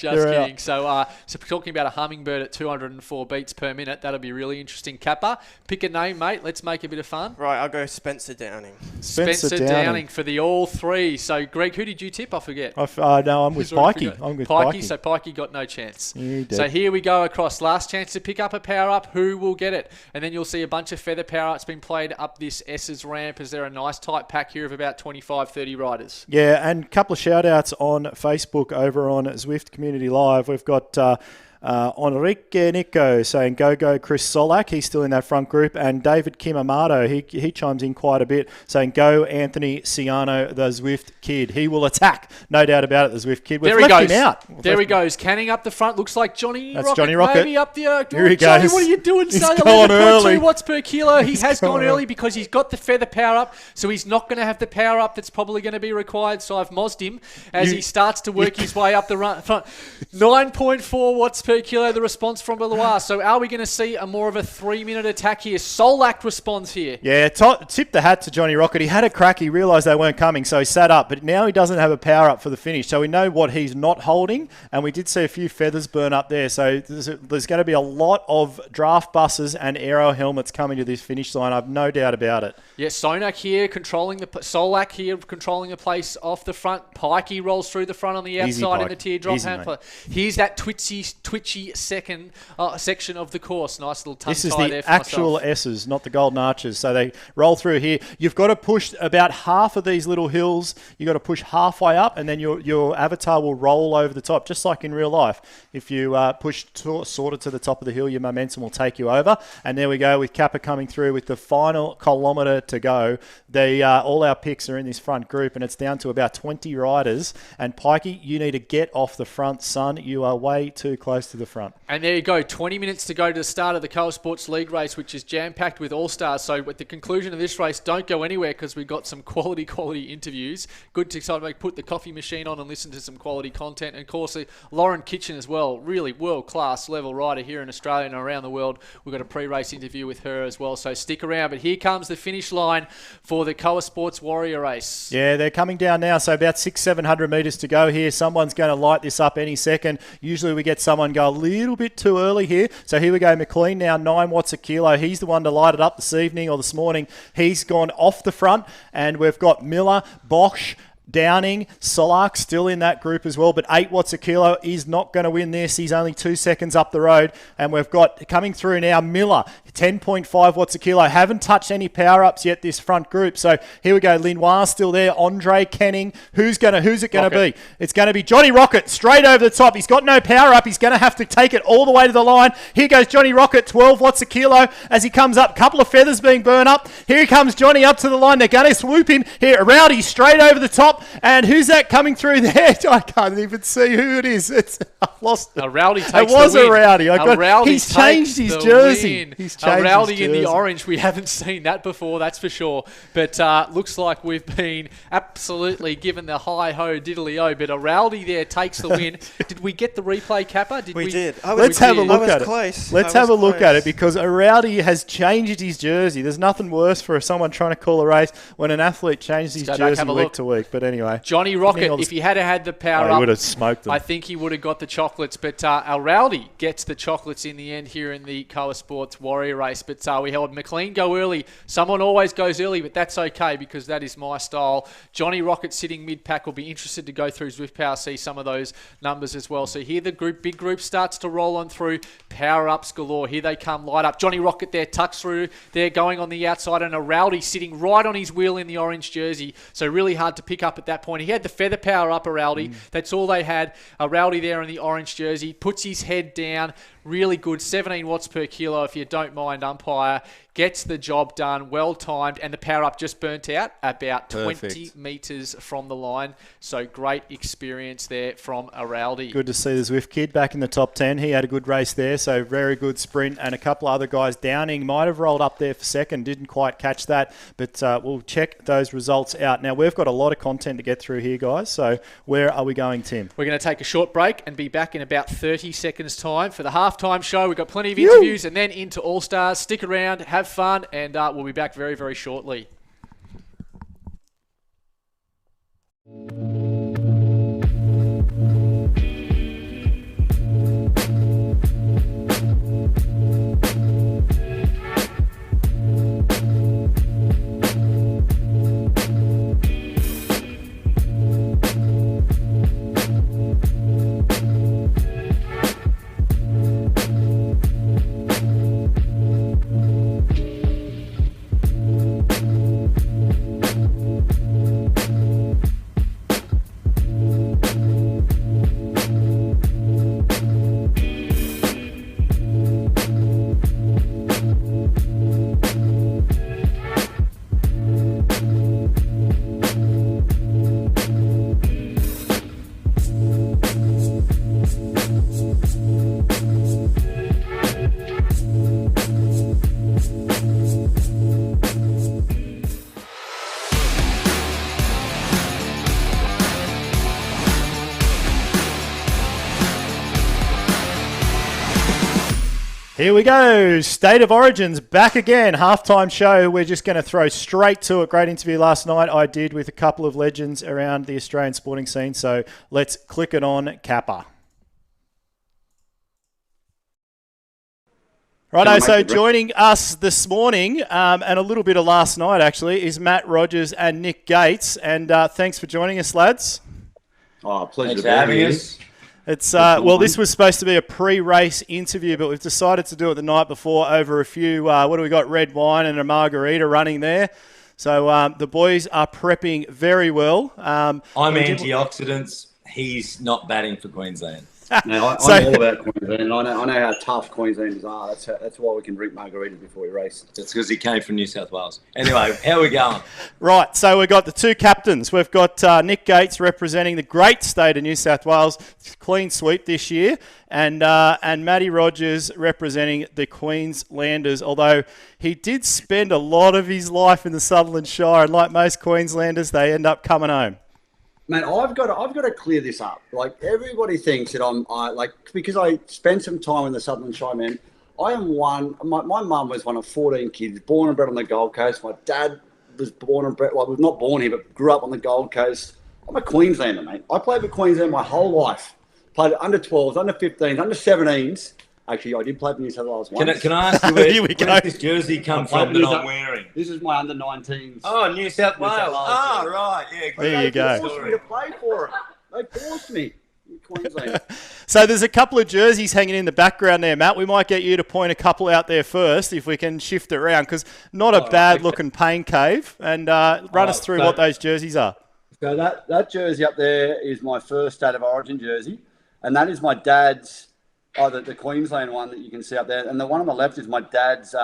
kidding. So talking about a hummingbird at 204 beats per minute, that'll be really interesting. Kappa, pick a name, mate. Let's make a bit of fun. Right, I'll go Spencer Downing. Spencer Downing for the all three. So, Greg, who did you tip? I forget. No, I'm with Pikey. I'm with Pikey. So Pikey got no chance. Yeah, so here we go across. Last chance to pick up a power-up. Who will get it? And then you'll see a bunch of feather power-ups being played up this S's ramp. Is there a nice tight pack here of about 25, 30 riders? Yeah, and a couple of shout-outs on Facebook over on Zwift Community Live. We've got Enrique Nico saying go Chris Solak. He's still in that front group. And David Kimamato, he chimes in quite a bit saying go Anthony Ciano, the Zwift kid. He will attack. No doubt about it, the Zwift kid. There he goes. There he goes. Canning up the front. Looks like Johnny That's Rocket. Johnny Rocket. Maybe up the... Here he Johnny, goes. what are you doing? He's Son? gone early. 11.2 watts per kilo. He has gone gone early because he's got the feather power up. So he's not going to have the power up that's probably going to be required. So I've mozzed him as he starts to work his way up the front. 9.4 watts per kilo, the response from Belois. So are we going to see a more of a 3-minute attack here? Solak responds here. Yeah, tip the hat to Johnny Rocket. He had a crack. He realised they weren't coming, so he sat up. But now he doesn't have a power up for the finish. So we know what he's not holding, and we did see a few feathers burn up there. So there's going to be a lot of draft buses and aero helmets coming to this finish line. I've no doubt about it. Yeah, Solak here controlling the place off the front. Pikey rolls through the front on the outside in the teardrop hamper. Here's that twitchy second section of the course. Nice little tongue This is tie the there for actual myself. S's, not the Golden Arches. So they roll through here. You've got to push about half of these little hills. You've got to push halfway up, and then your avatar will roll over the top, just like in real life. If you push sort of to the top of the hill, your momentum will take you over. And there we go with Kappa coming through with the final kilometre to go. All our picks are in this front group, and it's down to about 20 riders. And Pikey, you need to get off the front, son. You are way too close to the front. And there you go, 20 minutes to go to the start of the Coa Sports League race, which is jam-packed with all-stars. So at the conclusion of this race, don't go anywhere because we've got some quality interviews. Good to put the coffee machine on and listen to some quality content. And of course, Lauren Kitchen as well, really world-class level rider here in Australia and around the world. We've got a pre-race interview with her as well, so stick around. But here comes the finish line for the Coa Sports Warrior race. Yeah, they're coming down now, so about 600-700 metres to go here. Someone's going to light this up any second. Usually we get someone go a little bit too early here. So here we go, McLean now, 9 watts a kilo. He's the one to light it up this evening or this morning. He's gone off the front, and we've got Miller, Bosch, Downing, Solak still in that group as well, but 8 watts a kilo is not going to win this. He's only 2 seconds up the road, and we've got coming through now Miller, 10.5 watts a kilo. Haven't touched any power-ups yet this front group. So here we go, Linois still there, Andre Kenning. Who's it going to be? It's going to be Johnny Rocket straight over the top. He's got no power-up. He's going to have to take it all the way to the line. Here goes Johnny Rocket, 12 watts a kilo as he comes up. Couple of feathers being burned up. Here he comes Johnny up to the line. They're going to swoop him. Here, Rowdy straight over the top. top. And who's that coming through there? I can't even see who it is. I've lost it. A Rowdy takes it was the win. a Rowdy. He's takes changed his the jersey. win. He's a changed Rowdy his in the jersey. orange. We haven't seen that before, that's for sure. But looks like we've been absolutely given the hi-ho diddly-o. But a Rowdy there takes the win. Did we get the replay, Kappa? We did. Let's have a look at it. Close. Let's have a look at it, because a Rowdy has changed his jersey. There's nothing worse for someone trying to call a race when an athlete changes his jersey week to week. But anyway. Johnny Rocket, if he had had the power up, he would have smoked them. I think he would have got the chocolates. But our Rowdy gets the chocolates in the end here in the Koa Sports Warrior race. But we held McLean go early. Someone always goes early, but that's okay because that is my style. Johnny Rocket sitting mid-pack will be interested to go through Zwift Power, see some of those numbers as well. So here the big group starts to roll on through. Power-ups galore. Here they come, light up. Johnny Rocket there, tucks through. They're going on the outside, and a Rowdy sitting right on his wheel in the orange jersey. So really hard to pick up at that point. He had the feather power up, a Rowdy. That's all they had. A Rowdy there in the orange jersey. Puts his head down. Really good, 17 watts per kilo if you don't mind, umpire. Gets the job done, well timed, and the power up just burnt out about 20 metres from the line. So great experience there from a Rowdy. Good to see the Zwift kid back in the top 10. He had a good race there, so very good sprint. And a couple of other guys, Downing might have rolled up there for second, didn't quite catch that, but we'll check those results out. Now, we've got a lot of content to get through here, guys, so where are we going, Tim? We're going to take a short break and be back in about 30 seconds' time for the halftime show. We've got plenty of interviews and then into All-Stars. Stick around, have fun, and we'll be back very, very shortly. Here we go. State of Origins back again. Halftime show. We're just going to throw straight to it. Great interview last night I did with a couple of legends around the Australian sporting scene. So let's click it on, Kappa. Righto, so joining us this morning and a little bit of last night actually is Matt Rogers and Nick Gates. And thanks for joining us, lads. Oh, pleasure to be having us. It's well, this was supposed to be a pre-race interview, but we've decided to do it the night before over a few, what do we got, red wine and a margarita running there. So the boys are prepping very well. I'm antioxidants. He's not batting for Queensland. No, I'm all about Queensland. I know how tough Queenslanders are. That's why we can drink margaritas before we race. That's because he came from New South Wales. Anyway, how are we going? Right, so we've got the two captains. We've got Nick Gates representing the great state of New South Wales, clean sweep this year, and Matty Rogers representing the Queenslanders, although he did spend a lot of his life in the Sutherland Shire, and like most Queenslanders, they end up coming home. Man, I've got to clear this up. Like, everybody thinks that because I spent some time in the Sutherland Shire, man. I am one. My mum was one of 14 kids, born and bred on the Gold Coast. My dad was born and bred. Well, was not born here, but grew up on the Gold Coast. I'm a Queenslander, mate. I played for Queensland my whole life. Played under 12s, under 15s, under 17s. Actually, I did play for New South Wales once. Can I ask you where did this jersey come from that I'm wearing? This is my under 19s. Oh, New South Wales. Oh, right. Yeah, there you go. They forced me to play for it. They forced me. Queensland. So there's a couple of jerseys hanging in the background there, Matt. We might get you to point a couple out there first if we can shift it around, because not a bad-looking pain cave. And run us through what those jerseys are. So that jersey up there is my first State of Origin jersey, and that is my dad's. Oh, the Queensland one that you can see up there. And the one on the left is my dad's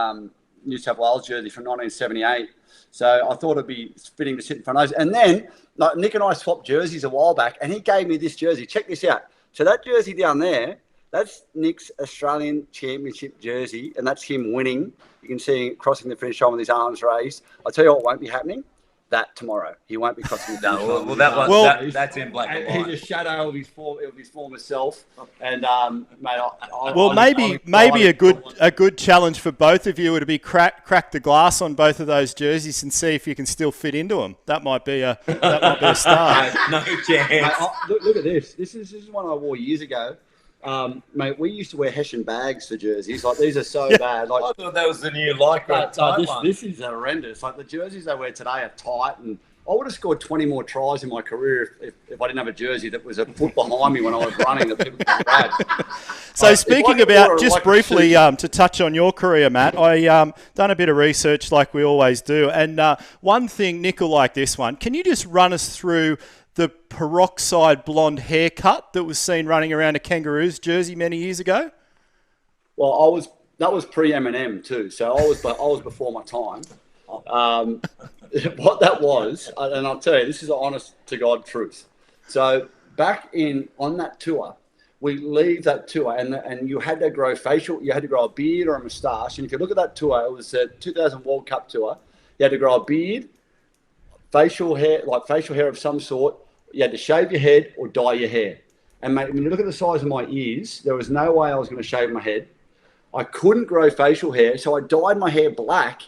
New South Wales jersey from 1978. So I thought it'd be fitting to sit in front of those. And then like, Nick and I swapped jerseys a while back, and he gave me this jersey. Check this out. So that jersey down there, that's Nick's Australian Championship jersey, and that's him winning. You can see him crossing the finish line with his arms raised. I'll tell you what won't be happening. That tomorrow. He won't be crossing the finish line. That's in black and white. He's a shadow of his former self. And, mate, maybe a good challenge for both of you would be crack the glass on both of those jerseys and see if you can still fit into them. That might be a start. No chance. Mate, look at this. This is one I wore years ago. Mate, we used to wear Hessian bags for jerseys. Like, these are so bad. Like, I thought that was the new Lycra. This is horrendous. Like, the jerseys they wear today are tight, and I would have scored 20 more tries in my career if I didn't have a jersey that was a foot behind me when I was running that people could grab. So speaking about, just briefly to touch on your career, Matt, I done a bit of research like we always do, and one thing, Nick will like this one. Can you just run us through the peroxide blonde haircut that was seen running around a Kangaroos jersey many years ago? Well, that was pre-Eminem too, so I was before my time. What that was, and I'll tell you, this is an honest to God truth. So back on that tour, we leave that tour, and you had to grow you had to grow a beard or a moustache. And if you look at that tour, it was a 2000 World Cup tour. You had to grow a beard, facial hair of some sort. You had to shave your head or dye your hair. And mate, when you look at the size of my ears, there was no way I was going to shave my head. I couldn't grow facial hair, so I dyed my hair black.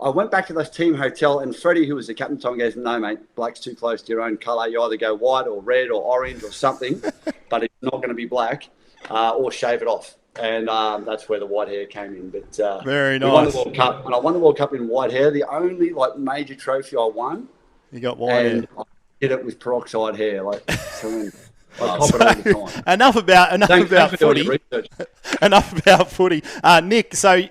I went back to this team hotel, and Freddie, who was the captain at the time, goes, "No, mate, black's too close to your own colour. You either go white or red or orange or something, but it's not going to be black, or shave it off." And that's where the white hair came in. But very nice. We won the World Cup, and I won the World Cup in white hair. The only major trophy I won. You got white hair. I did it with peroxide hair, I cop it all the time. Enough about footy. Enough about footy. Nick, so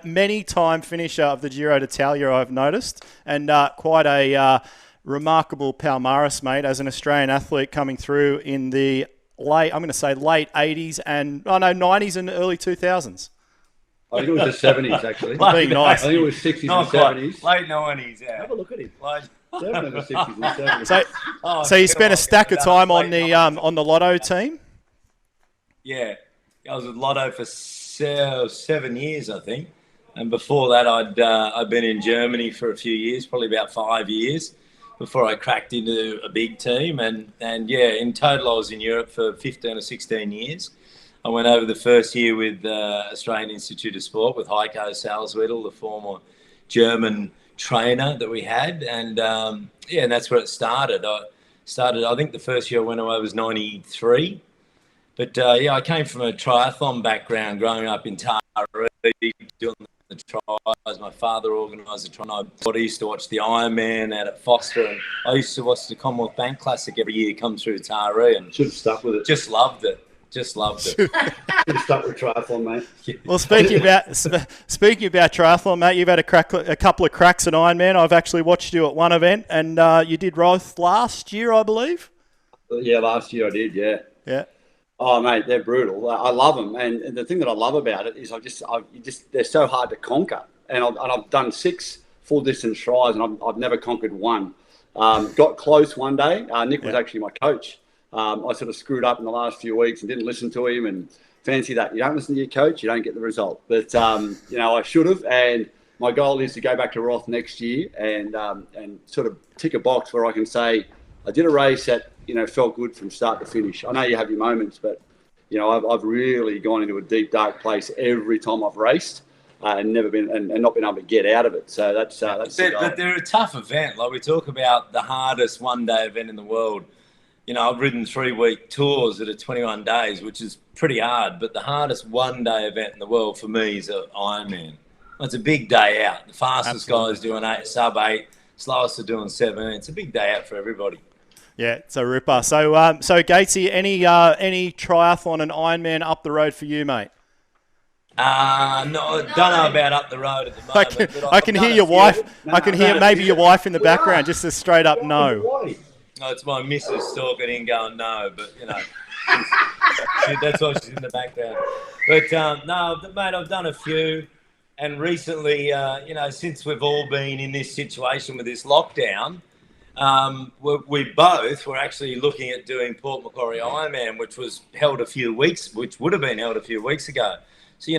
many-time finisher of the Giro d'Italia, I've noticed, and quite a remarkable palmarès, mate, as an Australian athlete coming through in the late 80s and 90s and early 2000s. I think it was the 70s, actually. Being nice. I think it was 60s and 70s. Late 90s, yeah. Have a look at him. Definitely the 60s and 70s. So you spent a stack of time on the Lotto team? Yeah. I was with Lotto for 7 years, I think. And before that, I'd been in Germany for a few years, probably about 5 years, before I cracked into a big team. And yeah, in total, I was in Europe for 15 or 16 years. I went over the first year with Australian Institute of Sport with Heiko Salzwedel, the former German trainer that we had. And and that's where it started. I think the first year I went away was 93. But I came from a triathlon background growing up in Taree, doing the tries. My father organised a triathlon. I used to watch the Ironman out at Foster, and I used to watch the Commonwealth Bank Classic every year come through Taree, and should have stuck with it. Just loved it. Should have stuck with triathlon, mate. Well, speaking about triathlon, mate, you've had a couple of cracks at Ironman. I've actually watched you at one event, and you did both last year, I believe. Yeah, last year I did. Yeah. Yeah. Oh, mate, they're brutal. I love them, and the thing that I love about it is they're so hard to conquer. And I've done 6 full distance tries, and I've never conquered one. Got close one day. Nick was actually my coach. I sort of screwed up in the last few weeks and didn't listen to him, and fancy that. You don't listen to your coach, you don't get the result. But I should have. And my goal is to go back to Roth next year and sort of tick a box where I can say I did a race that felt good from start to finish. I know you have your moments, but I've really gone into a deep dark place every time I've raced and not been able to get out of it. So that's but they're a tough event. Like we talk about the hardest one-day event in the world. I've ridden 3-week tours that are 21 days, which is pretty hard. But the hardest one-day event in the world for me is an Ironman. It's a big day out. The fastest guys doing sub-8, slowest are doing 7. It's a big day out for everybody. Yeah, it's a ripper. So Gatesy, any triathlon and Ironman up the road for you, mate? No, I don't know about up the road at the moment. I can hear your wife. I can hear maybe your wife in the background, just a straight up no. No, it's my missus talking in going no, but that's why she's in the background. But no, mate, I've done a few, And recently, since we've all been in this situation with this lockdown, we both were actually looking at doing Port Macquarie Ironman, which would have been held a few weeks ago. So,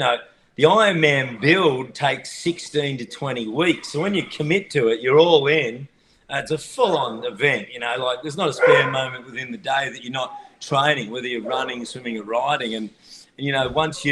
the Ironman build takes 16 to 20 weeks. So when you commit to it, you're all in. It's a full-on event, there's not a spare moment within the day that you're not training, whether you're running, swimming or riding. And once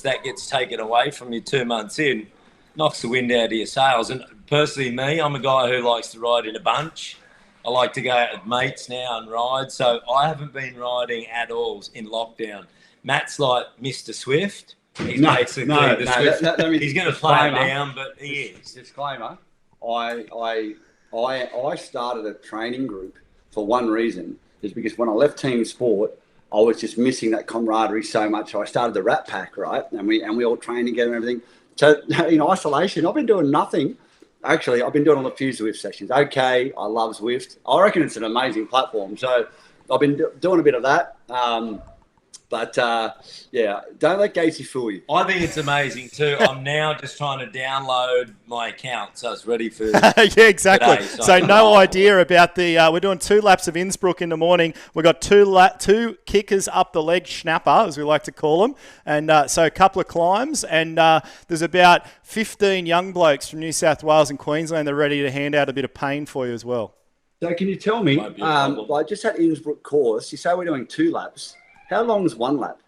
that gets taken away from you 2 months in, knocks the wind out of your sails. And personally, me, I'm a guy who likes to ride in a bunch. I like to go out with mates now and ride. So I haven't been riding at all in lockdown. Matt's like Mr. Swift. He's basically the Swift. He's going to play him down, but he is. Disclaimer, I started a training group for one reason, is because when I left team sport, I was just missing that camaraderie so much. So I started the Rat Pack, right? And we all trained together and everything. So in isolation, I've been doing nothing. Actually, I've been doing all a few Zwift sessions. Okay, I love Zwift. I reckon it's an amazing platform. So I've been doing a bit of that. But don't let Gacy fool you. I think it's amazing too. I'm now just trying to download my account so it's ready for yeah, exactly. Today, so no idea about the we're doing 2 laps of Innsbruck in the morning. We've got two kickers up the leg, schnapper as we like to call them, and so a couple of climbs, and there's about 15 young blokes from New South Wales and Queensland that are ready to hand out a bit of pain for you as well. So can you tell me, just that Innsbruck course, you say we're doing 2 laps. How long is 1 lap?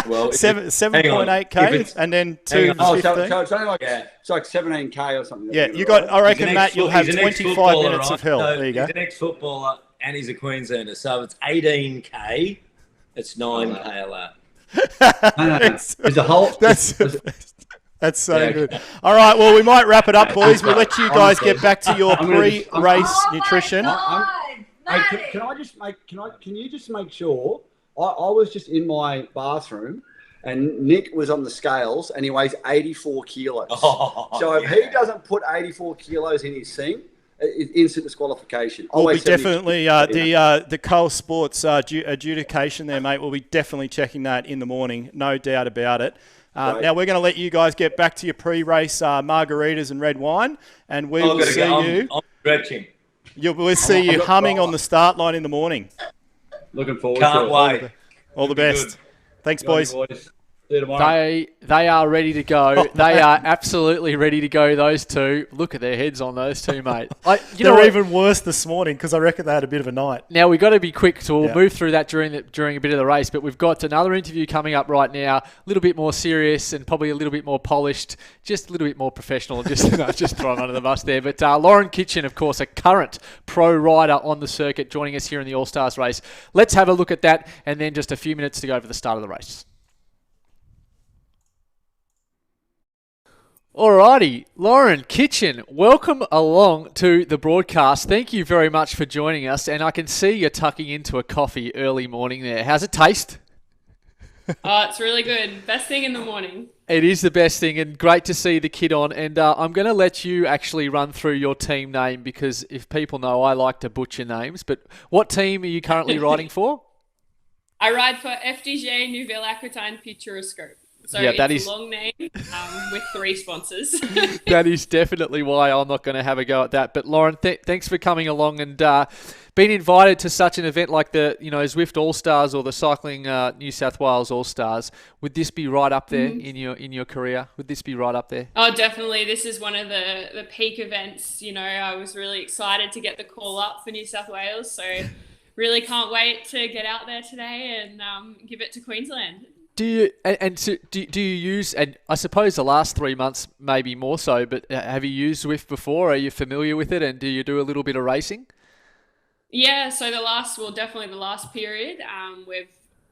Well, 7.8k and then 2 so 15. So it's only it's like 17k or something. Yeah, you got. I reckon, Matt, you'll have 25 minutes of hell. So there you go. He's an ex-footballer and he's a Queenslander, so it's 18k. It's 9k a lap. There's a whole. That's so good. All right, well, we might wrap it up, boys. We'll let you guys get back to your pre-race nutrition. Can you just make sure? I was just in my bathroom, and Nick was on the scales, and he weighs 84 kilos. So if he doesn't put 84 kilos in his thing, it's instant disqualification. We'll be definitely the Cole Sports adjudication there, mate. We'll be definitely checking that in the morning, no doubt about it. Now we're going to let you guys get back to your pre-race margaritas and red wine, and we will see you. I'm stretching. We'll see you humming on the start line in the morning. Looking forward Can't to wait. All the best. Good. Thanks, boys. See you tomorrow. They are ready to go. They are absolutely ready to go, those two. Look at their heads on those two, mate. They were even worse this morning because I reckon they had a bit of a night. Now, we've got to be quick, so we'll move through that during a bit of the race, but we've got another interview coming up right now, a little bit more serious and probably a little bit more polished, just a little bit more professional, just throw them under the bus there. But Lauren Kitchen, of course, a current pro rider on the circuit, joining us here in the All-Stars race. Let's have a look at that, and then just a few minutes to go for the start of the race. Alrighty, Lauren Kitchen, welcome along to the broadcast. Thank you very much for joining us, and I can see you're tucking into a coffee early morning there. How's it taste? Oh, it's really good. Best thing in the morning. It is the best thing, and great to see the kid on. And I'm going to let you actually run through your team name, because if people know, I like to butcher names. But what team are you currently riding for? I ride for FDJ Nouvelle Aquitaine Futuroscope. So yeah, it's a long name with 3 sponsors. That is definitely why I'm not going to have a go at that. But Lauren, thanks for coming along and being invited to such an event like the Zwift All Stars or the Cycling New South Wales All Stars. Would this be right up there in your career? Would this be right up there? Oh, definitely. This is one of the peak events. I was really excited to get the call up for New South Wales. So really can't wait to get out there today and give it to Queensland. Do you use, and I suppose the last 3 months maybe more so, but have you used Zwift before? Are you familiar with it, and do you do a little bit of racing? Yeah, so definitely the last period,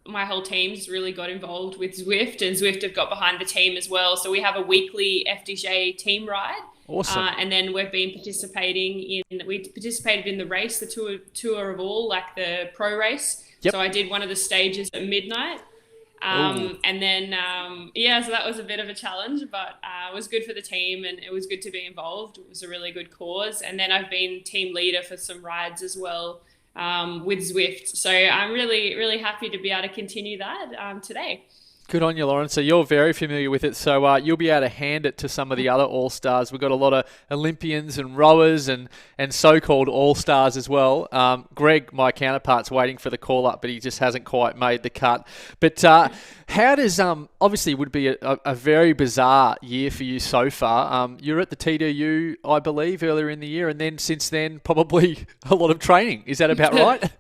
my whole team's really got involved with Zwift, and Zwift have got behind the team as well. So we have a weekly FDJ team ride. Awesome. And then we participated in the race, the tour of all, like the pro race. Yep. So I did one of the stages at midnight. And then, so that was a bit of a challenge, but it was good for the team and it was good to be involved. It was a really good cause. And then I've been team leader for some rides as well with Zwift. So I'm really, really happy to be able to continue that today. Good on you, Lauren. So you're very familiar with it. So you'll be able to hand it to some of the other All-Stars. We've got a lot of Olympians and rowers and so-called All-Stars as well. Greg, my counterpart's waiting for the call-up, but he just hasn't quite made the cut. But how does, obviously it would be a very bizarre year for you so far. You're at the TDU, I believe, earlier in the year, and then since then, probably a lot of training. Is that about right?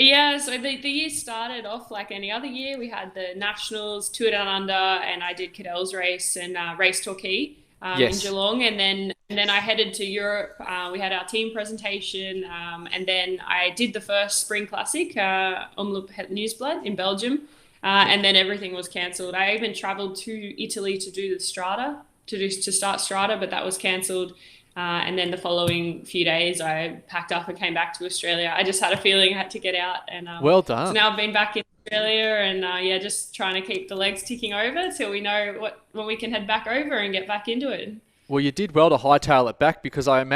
Yeah, so the year started off like any other year. We had the Nationals, Tour Down Under, and I did Cadell's race and Race Torquay in Geelong. And then I headed to Europe. We had our team presentation. And then I did the first Spring Classic, Omloop Het Nieuwsblad in Belgium. And then everything was cancelled. I even travelled to Italy to do the Strada, to start Strada, but that was cancelled. And then the following few days, I packed up and came back to Australia. I just had a feeling I had to get out. And well done. So now I've been back in Australia and, just trying to keep the legs ticking over till we know when we can head back over and get back into it. Well, you did well to hightail it back because I'm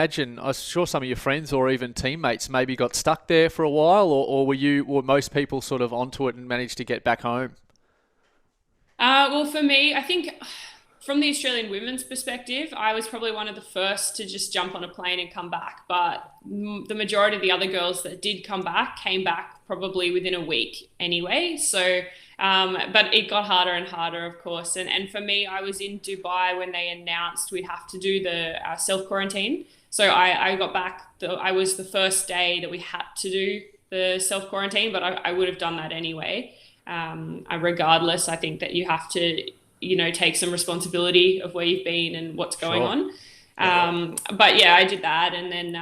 sure some of your friends or even teammates maybe got stuck there for a while or were most people sort of onto it and managed to get back home? Well, for me, I think from the Australian women's perspective, I was probably one of the first to just jump on a plane and come back. But the majority of the other girls that did come back came back probably within a week anyway. So, but it got harder and harder, of course. And for me, I was in Dubai when they announced we'd have to do the self-quarantine. So I got back, I was the first day that we had to do the self-quarantine, but I would have done that anyway. Regardless, I think that you have to take some responsibility of where you've been and what's going on. But yeah, I did that. And then,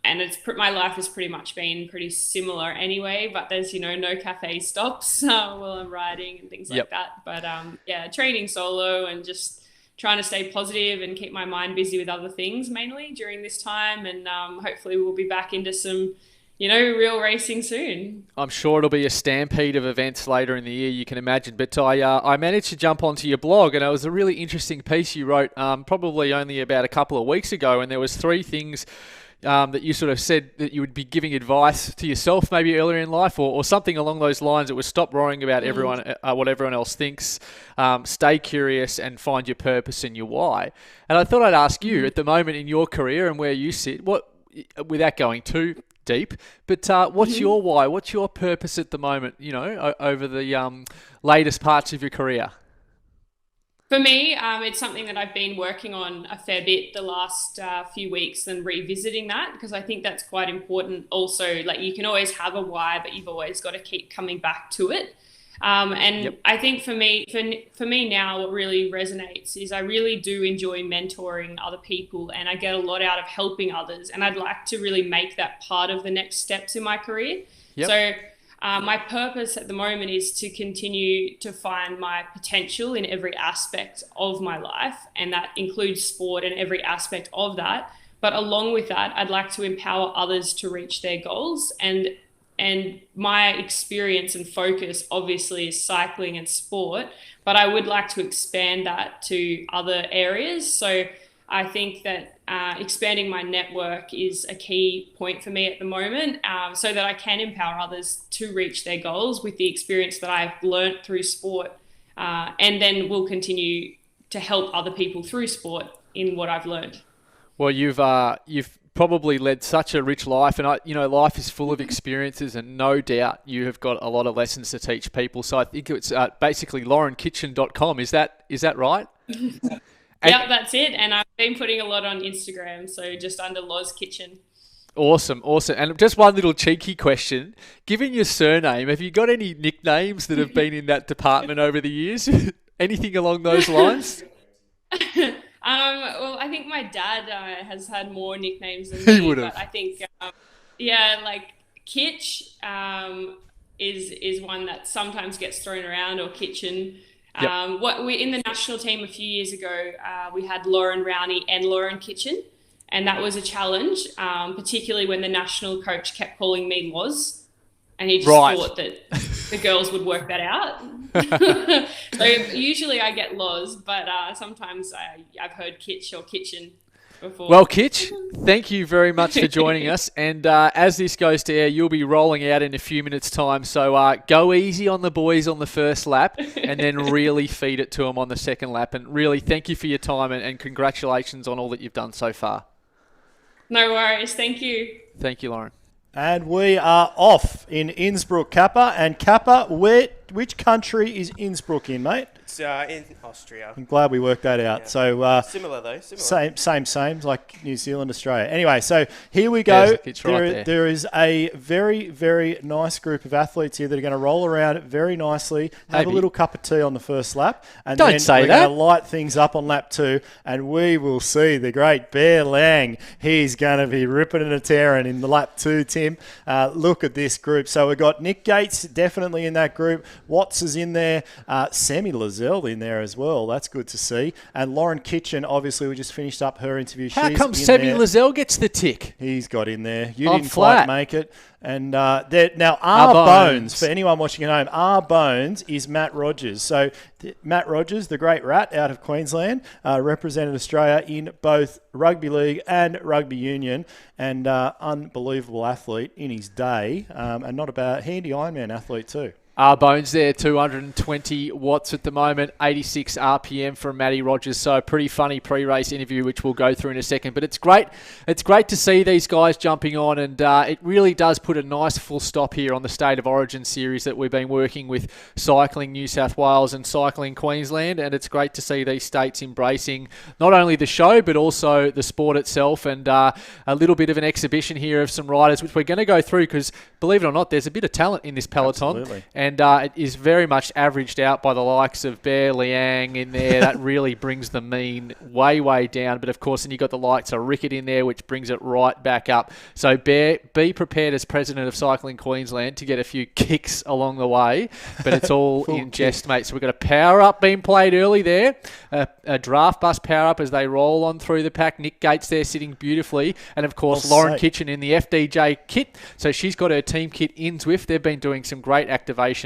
and my life has pretty much been pretty similar anyway, but there's, no cafe stops while I'm riding and things like that. But training solo and just trying to stay positive and keep my mind busy with other things mainly during this time. And hopefully we'll be back into some real racing soon. I'm sure it'll be a stampede of events later in the year, you can imagine. But I managed to jump onto your blog, and it was a really interesting piece you wrote probably only about a couple of weeks ago, and there was 3 things that you sort of said that you would be giving advice to yourself maybe earlier in life or something along those lines. It was stop worrying about what everyone else thinks, stay curious and find your purpose and your why. And I thought I'd ask you at the moment in your career and where you sit, without going too deep, but what's your why? What's your purpose at the moment, over the latest parts of your career? For me, it's something that I've been working on a fair bit the last few weeks and revisiting that because I think that's quite important also. Like you can always have a why, but you've always got to keep coming back to it. I think for me now, what really resonates is I really do enjoy mentoring other people and I get a lot out of helping others. And I'd like to really make that part of the next steps in my career. So my purpose at the moment is to continue to find my potential in every aspect of my life. And that includes sport and every aspect of that. But along with that, I'd like to empower others to reach their goals. And my experience and focus obviously is cycling and sport, but I would like to expand that to other areas. So I think that expanding my network is a key point for me at the moment so that I can empower others to reach their goals with the experience that I've learnt through sport and then will continue to help other people through sport in what I've learned. Well, you've probably led such a rich life, and life is full of experiences, and no doubt you have got a lot of lessons to teach people. So I think it's basically laurenkitchen.com. Is that right? Yeah, that's it. And I've been putting a lot on Instagram, so just under Loz Kitchen. Awesome. And just one little cheeky question: given your surname, have you got any nicknames that have been in that department over the years? Anything along those lines? Well, I think my dad has had more nicknames than me. He would have. But I think, like Kitch is one that sometimes gets thrown around, or Kitchen. We in the national team a few years ago, we had Lauren Rowney and Lauren Kitchen, and that was a challenge, particularly when the national coach kept calling me Loz, and he just thought that the girls would work that out. So usually I get Loz, but sometimes I've heard Kitch or Kitchen. before. Well, Kitch, thank you very much for joining us. And as this goes to air, you'll be rolling out in a few minutes' time. So go easy on the boys on the first lap and then really feed it to them on the second lap. And really, thank you for your time and congratulations on all that you've done so far. No worries. Thank you. Thank you, Lauren. And we are off in Innsbruck, Kappa. And Kappa, which country is Innsbruck in, mate? It's in Austria. I'm glad we worked that out. Yeah. So Similar though. Similar. same, like New Zealand, Australia. Anyway, so here we go. It's right there. There is a very, very nice group of athletes here that are going to roll around very nicely, have a little cup of tea on the first lap, and Don't then say we're that. going to light things up on lap 2, and we will see the great Bear Lang. He's going to be ripping and a tearing in the lap 2, Tim. Look at this group. So we've got Nick Gates definitely in that group. Watts is in there. Sammy Lizelle in there as well. That's good to see. And Lauren Kitchen, obviously, we just finished up her interview. How She's come in Sammy there. Lizelle gets the tick? He's got in there. You I'm didn't flat. quite make it. And now R Bones. Bones, for anyone watching at home, R Bones is Matt Rogers. So Matt Rogers, the great rat out of Queensland, represented Australia in both rugby league and rugby union, and unbelievable athlete in his day, and not a bad handy Ironman athlete too. Bones there, 220 watts at the moment, 86 RPM from Matty Rogers. So a pretty funny pre-race interview, which we'll go through in a second. But it's great. It's great to see these guys jumping on, and it really does put a nice full stop here on the State of Origin series that we've been working with Cycling New South Wales and Cycling Queensland. And it's great to see these states embracing not only the show, but also the sport itself, and a little bit of an exhibition here of some riders, which we're going to go through because, believe it or not, there's a bit of talent in this peloton. Absolutely. And it is very much averaged out by the likes of Bear Liang in there. That really brings the mean way, way down. But, of course, then you've got the likes of Rickett in there, which brings it right back up. So, Bear, be prepared as president of Cycling Queensland to get a few kicks along the way. But it's all in jest, mate. So we've got a power-up being played early there. A draft bus power-up as they roll on through the pack. Nick Gates there sitting beautifully. And, of course, Lauren Kitchen in the FDJ kit. So she's got her team kit in Zwift. They've been doing some great activations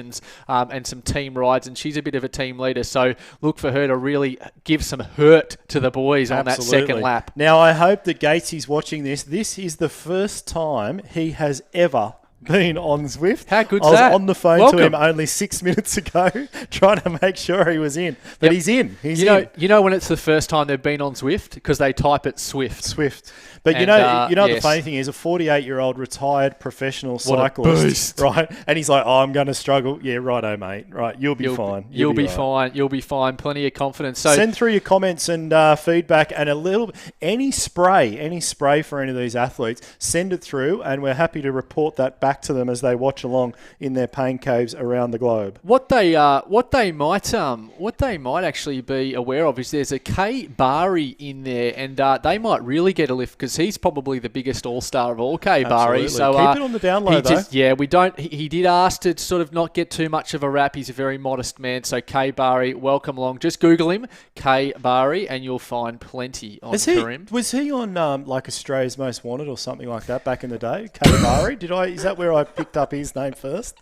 and some team rides, and she's a bit of a team leader, so look for her to really give some hurt to the boys on that second lap. Now, I hope that Gatesy's watching this. This is the first time he has ever been on Zwift. How good's that? I that? was on the phone Welcome. to him only 6 minutes ago trying to make sure he was in. But he's in. He's in. You know when it's the first time they've been on Zwift? Because they type it Swift. But And, the yes. funny thing is, a 48-year-old retired professional cyclist, right? And he's like, I'm going to struggle. Yeah, righto, mate. Right, you'll be fine. You'll be right. fine. You'll be fine. Plenty of confidence. So send through your comments and feedback, and any spray for any of these athletes. Send it through, and we're happy to report that back to them as they watch along in their pain caves around the globe. What they might actually be aware of is there's a K Bari in there, and they might really get a lift because he's probably the biggest all-star of all, K Bari. So keep it on the down low, though. We don't. He did ask to sort of not get too much of a rap. He's a very modest man. So K Bari, welcome along. Just Google him, K Bari, and you'll find plenty on him. Was he on like Australia's Most Wanted or something like that back in the day? K Bari? Is that where I picked up his name first?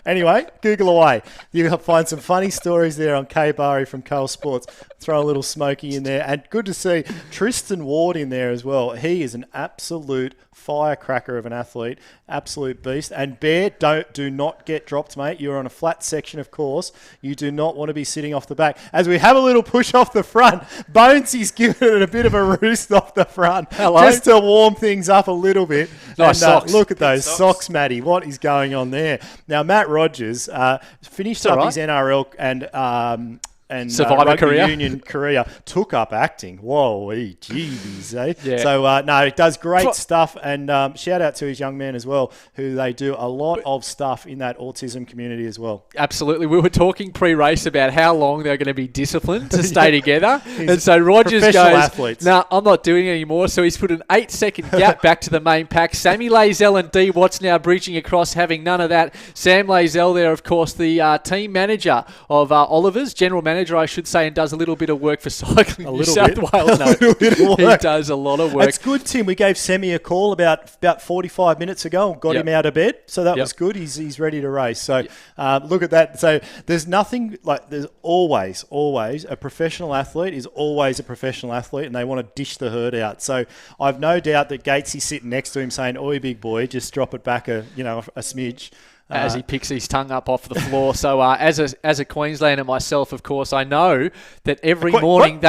Anyway, Google away. You'll find some funny stories there on K Bari from Coal Sports. Throw a little Smoky in there. And good to see Tristan Ward in there as well. He is an absolute firecracker of an athlete, absolute beast. And Bear, do not get dropped, mate. You're on a flat section, of course. You do not want to be sitting off the back. As we have a little push off the front, Bonesy's giving it a bit of a roost off the front. Hello. Just to warm things up a little bit. Nice and, socks. Look at those socks, Matty. What is going on there? Now, Matt Rogers finished up his NRL and Survivor rugby career. union career, took up acting. Whoa, jeez, eh? Yeah. So, he does great stuff, and shout out to his young man as well, who they do a lot of stuff in that autism community as well. Absolutely. We were talking pre-race about how long they're going to be disciplined to stay together. And so Rogers goes, athletes. "No, I'm not doing it anymore." So he's put an 8-second gap back to the main pack. Sammy Lazell and D. Watts now bridging across, having none of that. Sam Lazell there, of course, the team manager of Oliver's, general manager manager, I should say, and does a little bit of work for Cycling New little South bit. Wales. No, A little bit of he work. does a lot of work. That's good, Tim. We gave Semi a call about 45 minutes ago and got him out of bed. So that was good. He's ready to race. So look at that. So there's nothing like there's always a professional athlete is always a professional athlete, and they want to dish the herd out. So I've no doubt that Gatesy's sitting next to him saying, "Oi, big boy, just drop it back a smidge." As he picks his tongue up off the floor. So as a Queenslander myself, of course, I know that every morning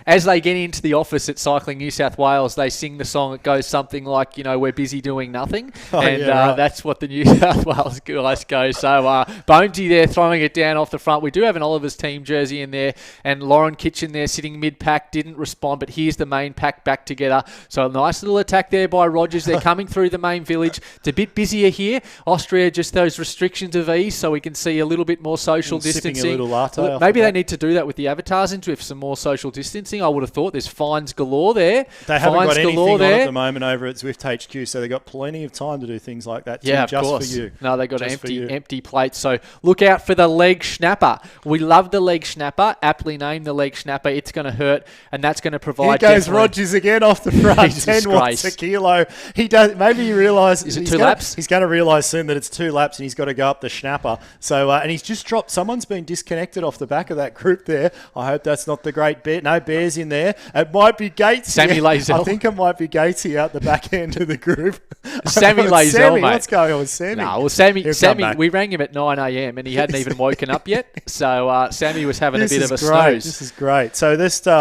as they get into the office at Cycling New South Wales, they sing the song. It goes something like, we're busy doing nothing. That's what the New South Wales guys go. So Bonesy there throwing it down off the front. We do have an Oliver's team jersey in there, and Lauren Kitchen there sitting mid-pack, didn't respond, but here's the main pack back together. So a nice little attack there by Rogers. They're coming through the main village. It's a bit busier here. Austria just those restrictions of ease, so we can see a little bit more social distancing. A little latte Maybe they need to do that with the avatars into with some more social distancing. I would have thought there's fines galore there. They haven't got anything on at the moment over at Zwift HQ, so they've got plenty of time to do things like that. Yeah, of just course. For you. No, they got empty plates. So look out for the leg schnapper. We love the leg schnapper, aptly named the leg schnapper. It's going to hurt, and that's going to provide. Here goes Rogers again off the front. 10 watts a kilo. He does. Maybe he realises. Is it 2 laps? He's going to realise soon that it's 2 laps, and he's got to go up the schnapper. So and he's just dropped. Someone's been disconnected off the back of that group there. I hope that's not the great bear. No, Bear's in there. It might be Gates. Sammy Lazell. I think it might be Gatesy out the back end of the group. Sammy Lazell, mate. What's going on with Sammy? No, well, Sammy, we rang him at 9 a.m. and he hadn't even woken up yet. So Sammy was having a bit of a snooze. This is great. So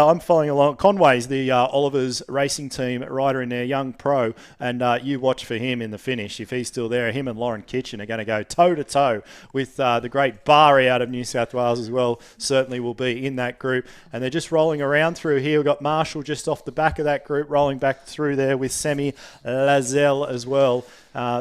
I'm following along. Conway's the Oliver's racing team rider in there, young pro, and you watch for him in the finish. If he's still there, him and Lauren Kitchen are going to go toe-to-toe with the great Bari out of New South Wales as well. Certainly will be in that group. And they're just rolling around through here. We've got Marshall just off the back of that group, rolling back through there with Semi Lazell as well.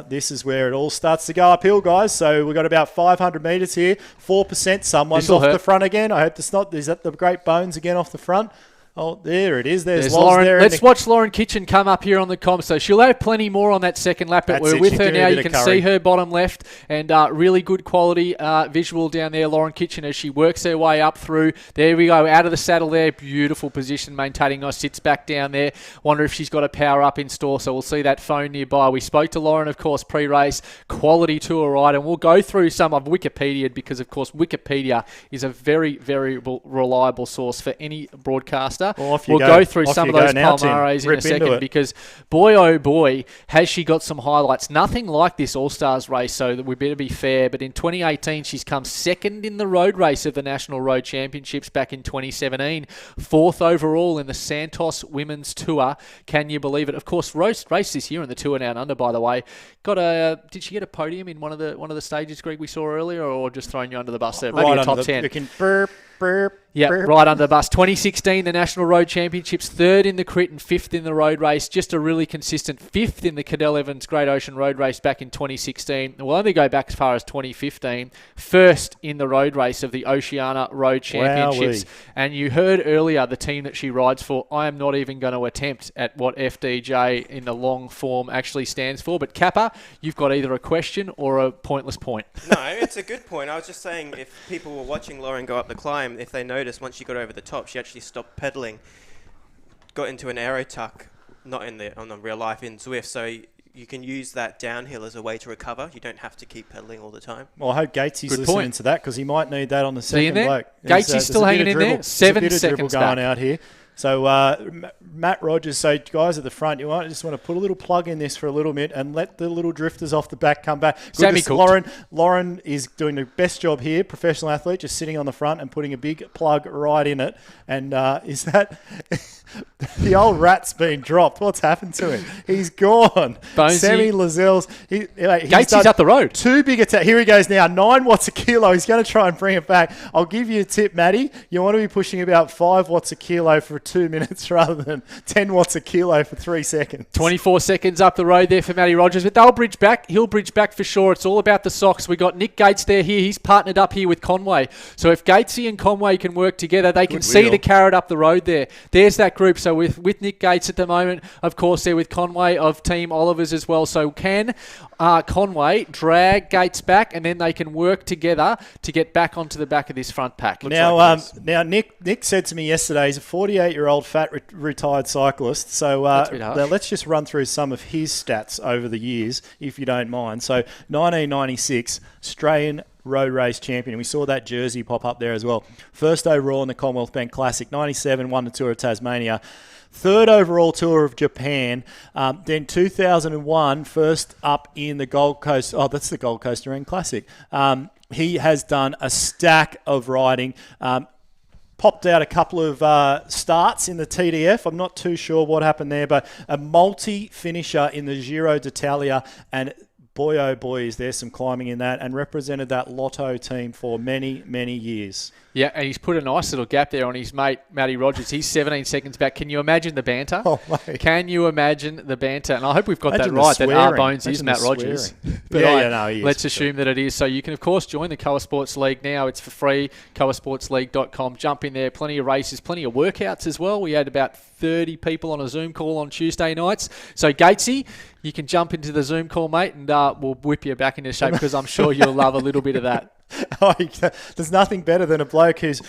This is where it all starts to go uphill, guys. So we've got about 500 metres here. 4%. Someone's off the front again. I hope it's not. Is that the great Bones again off the front? Oh, there it is. There's Lauren. There. Let's watch Lauren Kitchen come up here on the comms. So she'll have plenty more on that second lap, but we're with her now. You can see her bottom left, and really good quality visual down there, Lauren Kitchen, as she works her way up through. There we go, out of the saddle there. Beautiful position, maintaining nice. Sits back down there. Wonder if she's got a power up in store, so we'll see that phone nearby. We spoke to Lauren, of course, pre-race. Quality tour ride, and we'll go through some of Wikipedia because, of course, Wikipedia is a very, very reliable source for any broadcaster. We'll go through some of those Palmares in a second because, boy, oh boy, has she got some highlights. Nothing like this All-Stars race, so that we better be fair. But in 2018, she's come second in the road race of the National Road Championships back in 2017. 4th overall in the Santos Women's Tour. Can you believe it? Of course, race this year in the Tour Down Under, by the way. Did she get a podium in one of the stages, Greg, we saw earlier, or just throwing you under the bus there? Maybe a top 10. You can burp. Yeah, right under the bus. 2016, the National Road Championships, 3rd in the crit and 5th in the road race. Just a really consistent 5th in the Cadell Evans Great Ocean Road Race back in 2016. We'll only go back as far as 2015. 1st in the road race of the Oceania Road Championships. Wowee. And you heard earlier the team that she rides for. I am not even going to attempt at what FDJ in the long form actually stands for. But Kappa, you've got either a question or a pointless point. No, it's a good point. I was just saying if people were watching Lauren go up the climb, if they noticed once she got over the top, she actually stopped pedaling, got into an aero tuck, not on the real life in Zwift. So you can use that downhill as a way to recover. You don't have to keep pedaling all the time. Well, I hope Gatesy's listening to that because he might need that on the second bloke. Gatesy's still hanging in there. 7 seconds going out here. So Matt Rogers, so guys at the front, you just want to put a little plug in this for a little bit and let the little drifters off the back come back. Lauren is doing the best job here, professional athlete, just sitting on the front and putting a big plug right in it. And is that... the old rat's been dropped. What's happened to him? He's gone. Semi Lazell's... Gatesy's up the road. 2 big attacks. Here he goes now. 9 watts a kilo. He's going to try and bring it back. I'll give you a tip, Matty. You want to be pushing about 5 watts a kilo for 2 minutes rather than 10 watts a kilo for 3 seconds. 24 seconds up the road there for Matty Rogers, but they'll bridge back. He'll bridge back for sure. It's all about the socks. We got Nick Gates there here. He's partnered up here with Conway. So if Gatesy and Conway can work together, they can see the carrot up the road there. There's that group. So with Nick Gates at the moment, of course, they're with Conway of Team Olivers as well. So can Conway drag Gates back, and then they can work together to get back onto the back of this front pack. Now Nick said to me yesterday, he's a 48-year-old fat retired cyclist. So now let's just run through some of his stats over the years, if you don't mind. So 1996, Australian road race champion. We saw that jersey pop up there as well. First overall in the Commonwealth Bank Classic. 97, won the Tour of Tasmania. Third overall Tour of Japan. Then 2001, first up in the Gold Coast. Oh, that's the Gold Coast Marine Classic. He has done a stack of riding. Popped out a couple of starts in the TDF. I'm not too sure what happened there, but a multi-finisher in the Giro d'Italia, and boy, oh boy, is there some climbing in that, and represented that Lotto team for many, many years. Yeah, and he's put a nice little gap there on his mate, Matty Rogers. He's 17 seconds back. Can you imagine the banter? Oh, mate. Can you imagine the banter? And I hope we've got that right, that R-Bones is Matt Rogers. But let's assume that it is. So you can, of course, join the Coa Sports League now. It's for free, coasportsleague.com. Jump in there. Plenty of races, plenty of workouts as well. We had about 30 people on a Zoom call on Tuesday nights. So, Gatesy, you can jump into the Zoom call, mate, and we'll whip you back into shape, because I'm sure you'll love a little bit of that. There's nothing better than a bloke who's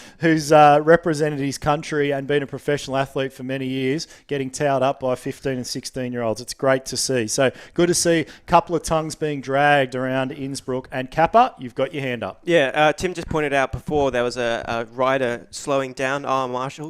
represented his country and been a professional athlete for many years, getting towed up by 15 and 16-year-olds. It's great to see. So good to see a couple of tongues being dragged around Innsbruck. And Kappa, you've got your hand up. Yeah, Tim just pointed out before there was a rider slowing down,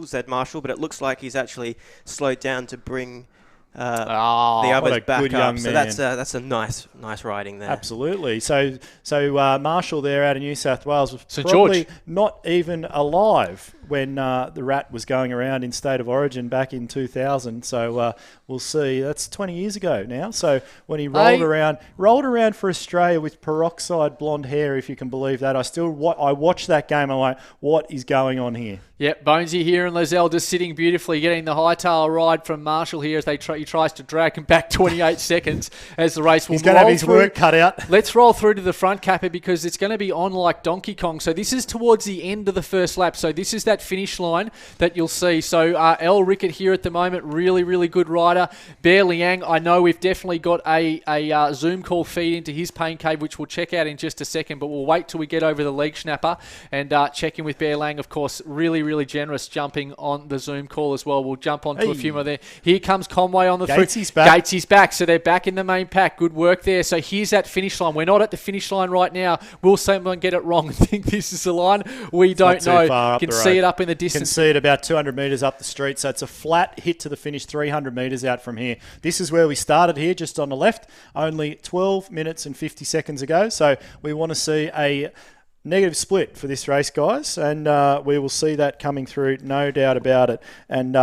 Zed Marshall, but it looks like he's actually slowed down to bring the others back up. So that's a nice riding there. Absolutely. So Marshall there out of New South Wales was St. probably George. not even alive when the Rat was going around in State of Origin back in 2000. So we'll see. That's 20 years ago now. So when he rolled around for Australia with peroxide blonde hair, if you can believe that. I watched that game. I'm like, what is going on here? Yep, Bonesy here and Lizelle just sitting beautifully, getting the hightail ride from Marshall here as he tries to drag him back 28 seconds as the race will roll. He's going to have his work cut out. Let's roll through to the front, Kappa, because it's going to be on like Donkey Kong. So this is towards the end of the first lap. So this is that finish line that you'll see. So El Rickett here at the moment, really, really good rider. Bear Liang, I know we've definitely got a Zoom call feed into his pain cave, which we'll check out in just a second, but we'll wait till we get over the leg snapper and check in with Bear Liang, of course, really generous jumping on the Zoom call as well. We'll jump on to a few more there. Here comes Conway on the Gatesy's back. Gatesy's back. So they're back in the main pack. Good work there. So here's that finish line. We're not at the finish line right now. Will someone get it wrong and think this is the line? We don't know. You can see it up in the distance. You can see it about 200 metres up the street. So it's a flat hit to the finish, 300 metres out from here. This is where we started here, just on the left, only 12 minutes and 50 seconds ago. So we want to see a negative split for this race, guys, and we will see that coming through, no doubt about it. And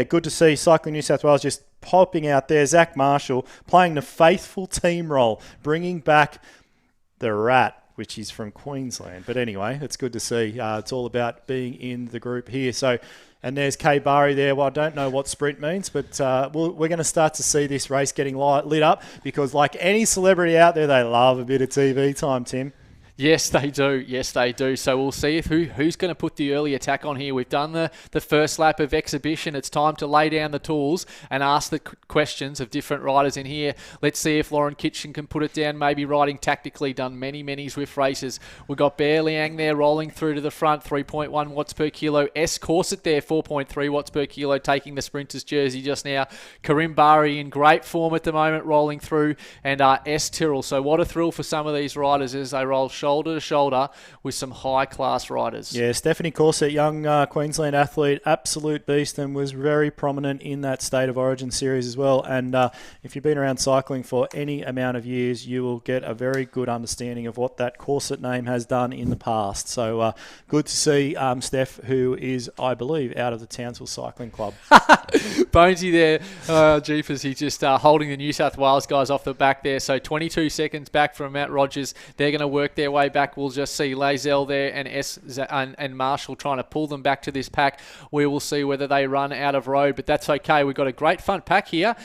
good to see Cycling New South Wales just popping out there. Zach Marshall playing the faithful team role, bringing back the Rat, which is from Queensland. But anyway, it's good to see. It's all about being in the group here. So, and there's Kay Barry there. Well, I don't know what sprint means, but we're going to start to see this race getting lit up, because like any celebrity out there, they love a bit of TV time, Tim. Yes, they do. Yes, they do. So we'll see if who's going to put the early attack on here. We've done the first lap of exhibition. It's time to lay down the tools and ask the questions of different riders in here. Let's see if Lauren Kitchen can put it down, maybe riding tactically, done many Zwift races. We've got Bear Liang there rolling through to the front, 3.1 watts per kilo. S. Corset there, 4.3 watts per kilo, taking the Sprinters jersey just now. Karim Bari in great form at the moment, rolling through, and S. Tyrrell. So what a thrill for some of these riders as they roll shoulder to shoulder with some high-class riders. Yeah, Stephanie Corset, young Queensland athlete, absolute beast, and was very prominent in that State of Origin series as well. And if you've been around cycling for any amount of years, you will get a very good understanding of what that Corset name has done in the past. So good to see Steph, who is, I believe, out of the Townsville Cycling Club. Bonesy there, jeepers, he's just holding the New South Wales guys off the back there. So 22 seconds back from Matt Rogers. They're going to work their way back. We'll just see Lazelle there and Marshall trying to pull them back to this pack. We will see whether they run out of road, but that's okay. We've got a great front pack here.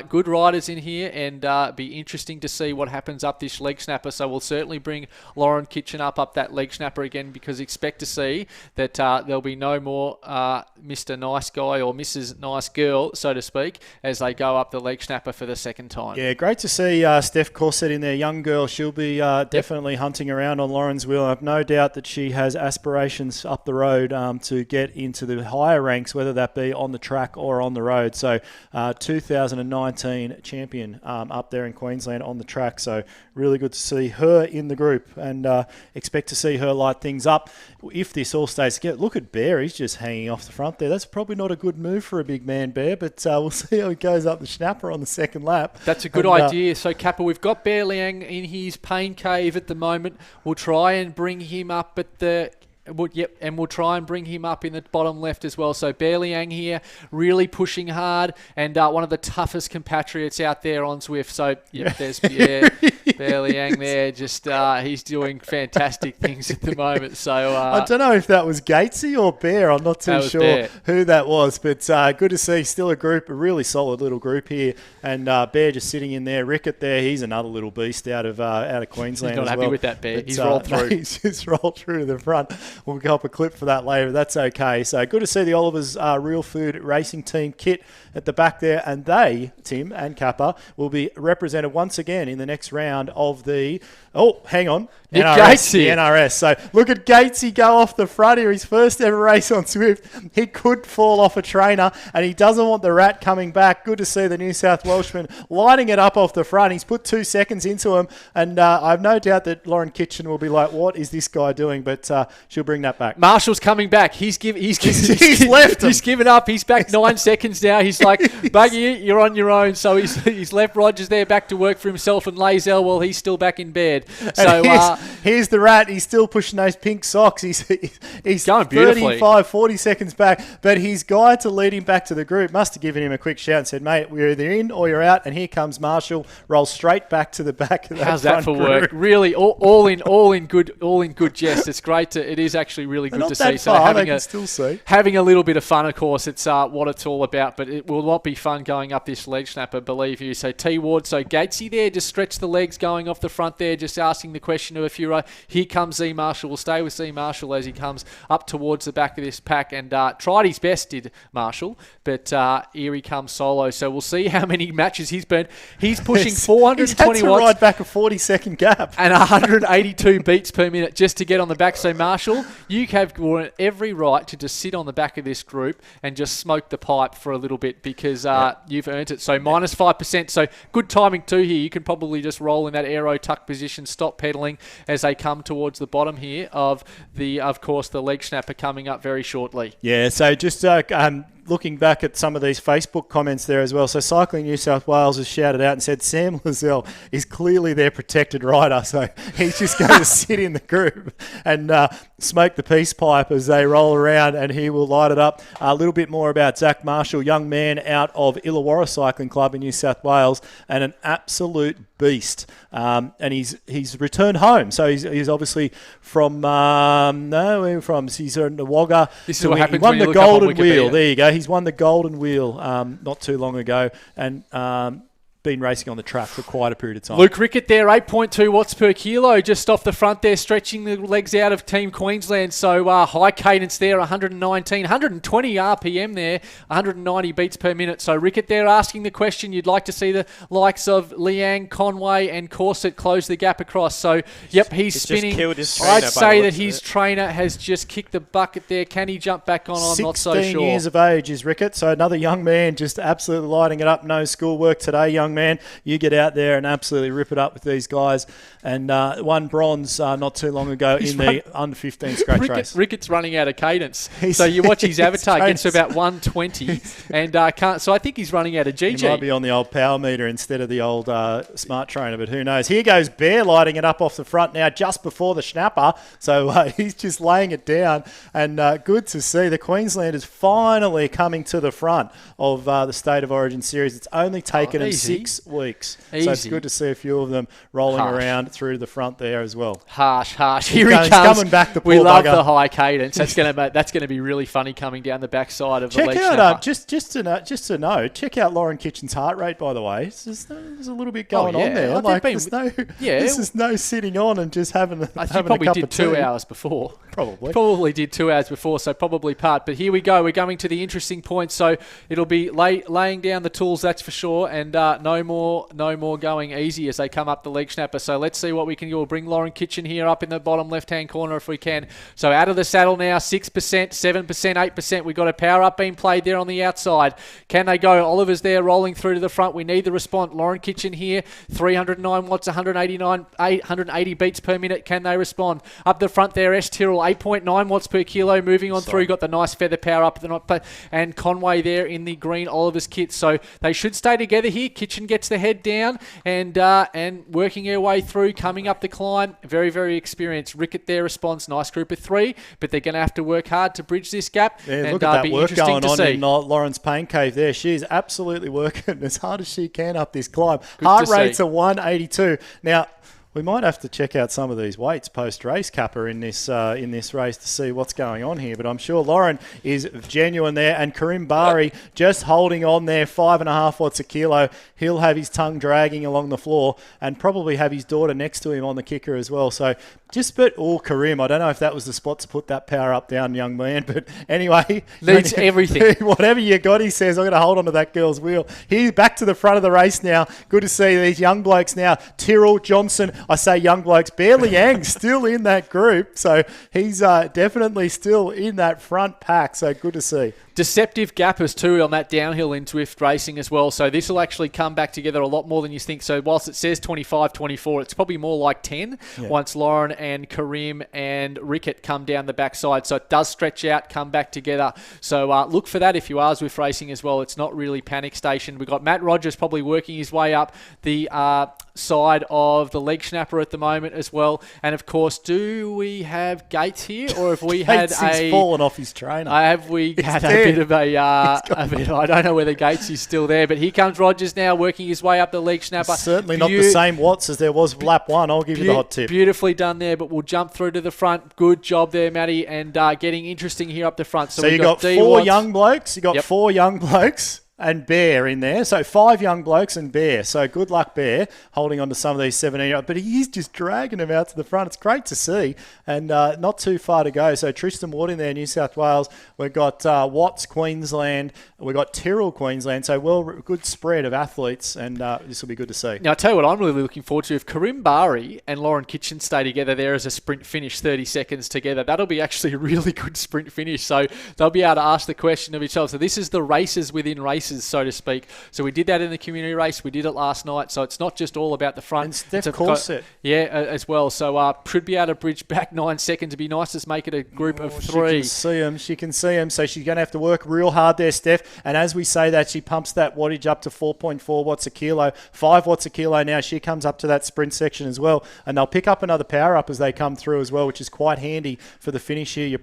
Good riders in here, and be interesting to see what happens up this leg snapper. So we'll certainly bring Lauren Kitchen up that leg snapper again, because expect to see that there'll be no more Mr. Nice Guy or Mrs. Nice Girl, so to speak, as they go up the leg snapper for the second time. Yeah, great to see Steph Corset in there. Young girl, she'll be definitely hunting around on Lauren's wheel. I have no doubt that she has aspirations up the road to get into the higher ranks, whether that be on the track or on the road. So 2019 champion up there in Queensland on the track. So really good to see her in the group, and expect to see her light things up if this all stays together. Look at Bear, he's just hanging off the front there. That's probably not a good move for a big man, Bear, but we'll see how he goes up the schnapper on the second lap. That's a good idea. So, Kappa, we've got Bear Liang in his pain cave at the moment. We'll try and bring him up at the... and we'll try and bring him up in the bottom left as well. So Bear Liang here, really pushing hard, and one of the toughest compatriots out there on Zwift. So there's Bear Liang there. Just he's doing fantastic things at the moment. So I don't know if that was Gatesy or Bear. I'm not too sure Bear. Who that was, but good to see. Still a group, a really solid little group here, and Bear just sitting in there. Rickett there, he's another little beast out of He's Queensland. not as happy well. with that, Bear. But, he's rolled through. He's just rolled through to the front. We'll go up a clip for that later. That's okay. So good to see the Oliver's Real Food Racing Team kit at the back there, and they, Tim and Kappa, will be represented once again in the next round of the... Oh, hang on. Nick NRS, the Gatesy. NRS. So look at Gatesy go off the front here. His first ever race on Zwift. He could fall off a trainer, and he doesn't want the rat coming back. Good to see the New South Welshman lining it up off the front. He's put 2 seconds into him, and I have no doubt that Lauren Kitchen will be like, what is this guy doing? But she'll bring that back. Marshall's coming back. He's left him. He's given up. He's back 9 seconds now. He's like, Buggy, you're on your own. So he's left Rogers there back to work for himself, and Lazelle, well, he's still back in bed. So here's the rat. He's still pushing those pink socks. He's going beautifully. 35, 40 seconds back. But his guy to lead him back to the group must have given him a quick shout and said, mate, we're either in or you're out. And here comes Marshall. Rolls straight back to the back of that How's that for group. work? Really, all in good jest. It's great it is actually really good to see. So having a little bit of fun, of course, it's what it's all about. But it will not be fun going up this leg snapper, believe you. So T Ward, so Gatesy there, just stretch the legs going off the front there, just asking the question of a few. Here comes Z Marshall. We'll stay with Z Marshall as he comes up towards the back of this pack, and tried his best, did Marshall, but here he comes solo. So we'll see how many matches he's burned. He's pushing 420 he's had to watts. ride back a 40-second gap. And 182 beats per minute just to get on the back. So Marshall, you have every right to just sit on the back of this group and just smoke the pipe for a little bit, because you've earned it. So minus 5%. So good timing too here. You can probably just roll in that aero tuck position, stop pedaling as they come towards the bottom here of course, the leg snapper coming up very shortly. Yeah, so just looking back at some of these Facebook comments there as well. So Cycling New South Wales has shouted out and said Sam Lazelle is clearly their protected rider. So he's just going to sit in the group and smoke the peace pipe as they roll around, and he will light it up. A little bit more about Zach Marshall, young man out of Illawarra Cycling Club in New South Wales, and an absolute beast. And he's returned home. So he's obviously from he's in the Wagga. This is what happens he won when you the look up on Golden Wheel. Wikipedia. There you go. He's won the Golden Wheel not too long ago, and been racing on the track for quite a period of time. Luke Rickett there, 8.2 watts per kilo, just off the front there, stretching the legs out of Team Queensland. So high cadence there, 120 RPM there, 190 beats per minute. So Rickett there asking the question, you'd like to see the likes of Liang, Conway and Corset close the gap across. So, yep, he's spinning. Just killed his trainer, I'd say that his trainer has just kicked the bucket there. Can he jump back on? I'm not so sure. 16 years of age is Rickett, so another young man just absolutely lighting it up. No schoolwork today, young young man. You get out there and absolutely rip it up with these guys. And won bronze not too long ago in the under-15 scratch race. Ricketts running out of cadence. So you watch his avatar, gets to about 120, and can't. So I think he's running out of GG. He might be on the old power meter instead of the old smart trainer, but who knows? Here goes Bear lighting it up off the front now, just before the schnapper. So he's just laying it down, and good to see the Queenslanders finally coming to the front of the State of Origin series. It's only taken them 6 weeks, so it's good to see a few of them rolling around through the front there as well. Harsh. Here he comes. He's coming back. We love the high cadence. That's going to be really funny coming down the backside of the leg snapper. Just to know, check out Lauren Kitchen's heart rate. By the way, there's a little bit going on there. This is no sitting on and just having a cup of tea. Probably did 2 hours before. Probably did 2 hours before, so probably part. But here we go. We're going to the interesting point. So it'll be laying down the tools, that's for sure, and no more going easy as they come up the leg snapper. So let's see what we can do. We'll bring Lauren Kitchen here up in the bottom left-hand corner if we can. So out of the saddle now, 6%, 7%, 8%. We've got a power up being played there on the outside. Can they go? Oliver's there rolling through to the front. We need the response. Lauren Kitchen here, 309 watts, 880 beats per minute. Can they respond? Up the front there, S. Tyrrell, 8.9 watts per kilo. Moving on through, got the nice feather power up. And Conway there in the green Oliver's kit. So they should stay together here. Kitchen gets the head down and working her way through, coming up the climb. Very, very experienced. Rickett there responds. Nice group of 3, but they're going to have to work hard to bridge this gap. Yeah, and look at that work going on in Lauren's Pain Cave there. She's absolutely working as hard as she can up this climb. Heart rates are 182. Now, we might have to check out some of these weights post-race, Kappa, in this race to see what's going on here. But I'm sure Lauren is genuine there. And Karim Bari just holding on there, 5.5 watts a kilo. He'll have his tongue dragging along the floor and probably have his daughter next to him on the kicker as well. So Karim, I don't know if that was the spot to put that power up down, young man. But anyway. Needs everything. Whatever you got, he says, I'm going to hold on to that girl's wheel. He's back to the front of the race now. Good to see these young blokes now. Tyrrell, Johnson, I say young blokes, Bear Liang still in that group. So he's definitely still in that front pack. So good to see. Deceptive gappers too on that downhill in Zwift racing as well. So this will actually come back together a lot more than you think. So whilst it says 25, 24, it's probably more like 10 once Lauren and Karim and Rickett come down the backside. So it does stretch out, come back together. So look for that if you are Zwift racing as well. It's not really panic station. We've got Matt Rogers probably working his way up the side of the leg snapper at the moment as well. And of course, do we have Gates here, or have we had He's fallen off his trainer? Have we had a bit of I don't know whether Gates is still there, but here comes Rogers now working his way up the leg snapper. Certainly not the same watts as there was lap 1. I'll give you the hot tip. Beautifully done there, but we'll jump through to the front. Good job there, Matty, and getting interesting here up the front. So you got 4 young blokes. You got 4 young blokes. And Bear in there. So 5 young blokes and Bear. So good luck, Bear, holding on to some of these 17-year-olds. But he is just dragging them out to the front. It's great to see. And not too far to go. So Tristan Ward in there, New South Wales. We've got Watts, Queensland. We've got Tyrrell, Queensland. So good spread of athletes. And this will be good to see. Now, I'll tell you what I'm really looking forward to. If Karim Bari and Lauren Kitchen stay together there as a sprint finish, 30 seconds together, that'll be actually a really good sprint finish. So they'll be able to ask the question of each other. So this is the races within races, so to speak. So we did that in the community race. We did it last night. So it's not just all about the front. And Steph Corset. As well. So should be able to bridge back 9 seconds. It'd be nice to make it a group of 3. She can see them. So she's going to have to work real hard there, Steph. And as we say that, she pumps that wattage up to 4.4 watts a kilo. 5 watts a kilo now. She comes up to that sprint section as well. And they'll pick up another power up as they come through as well, which is quite handy for the finish here. You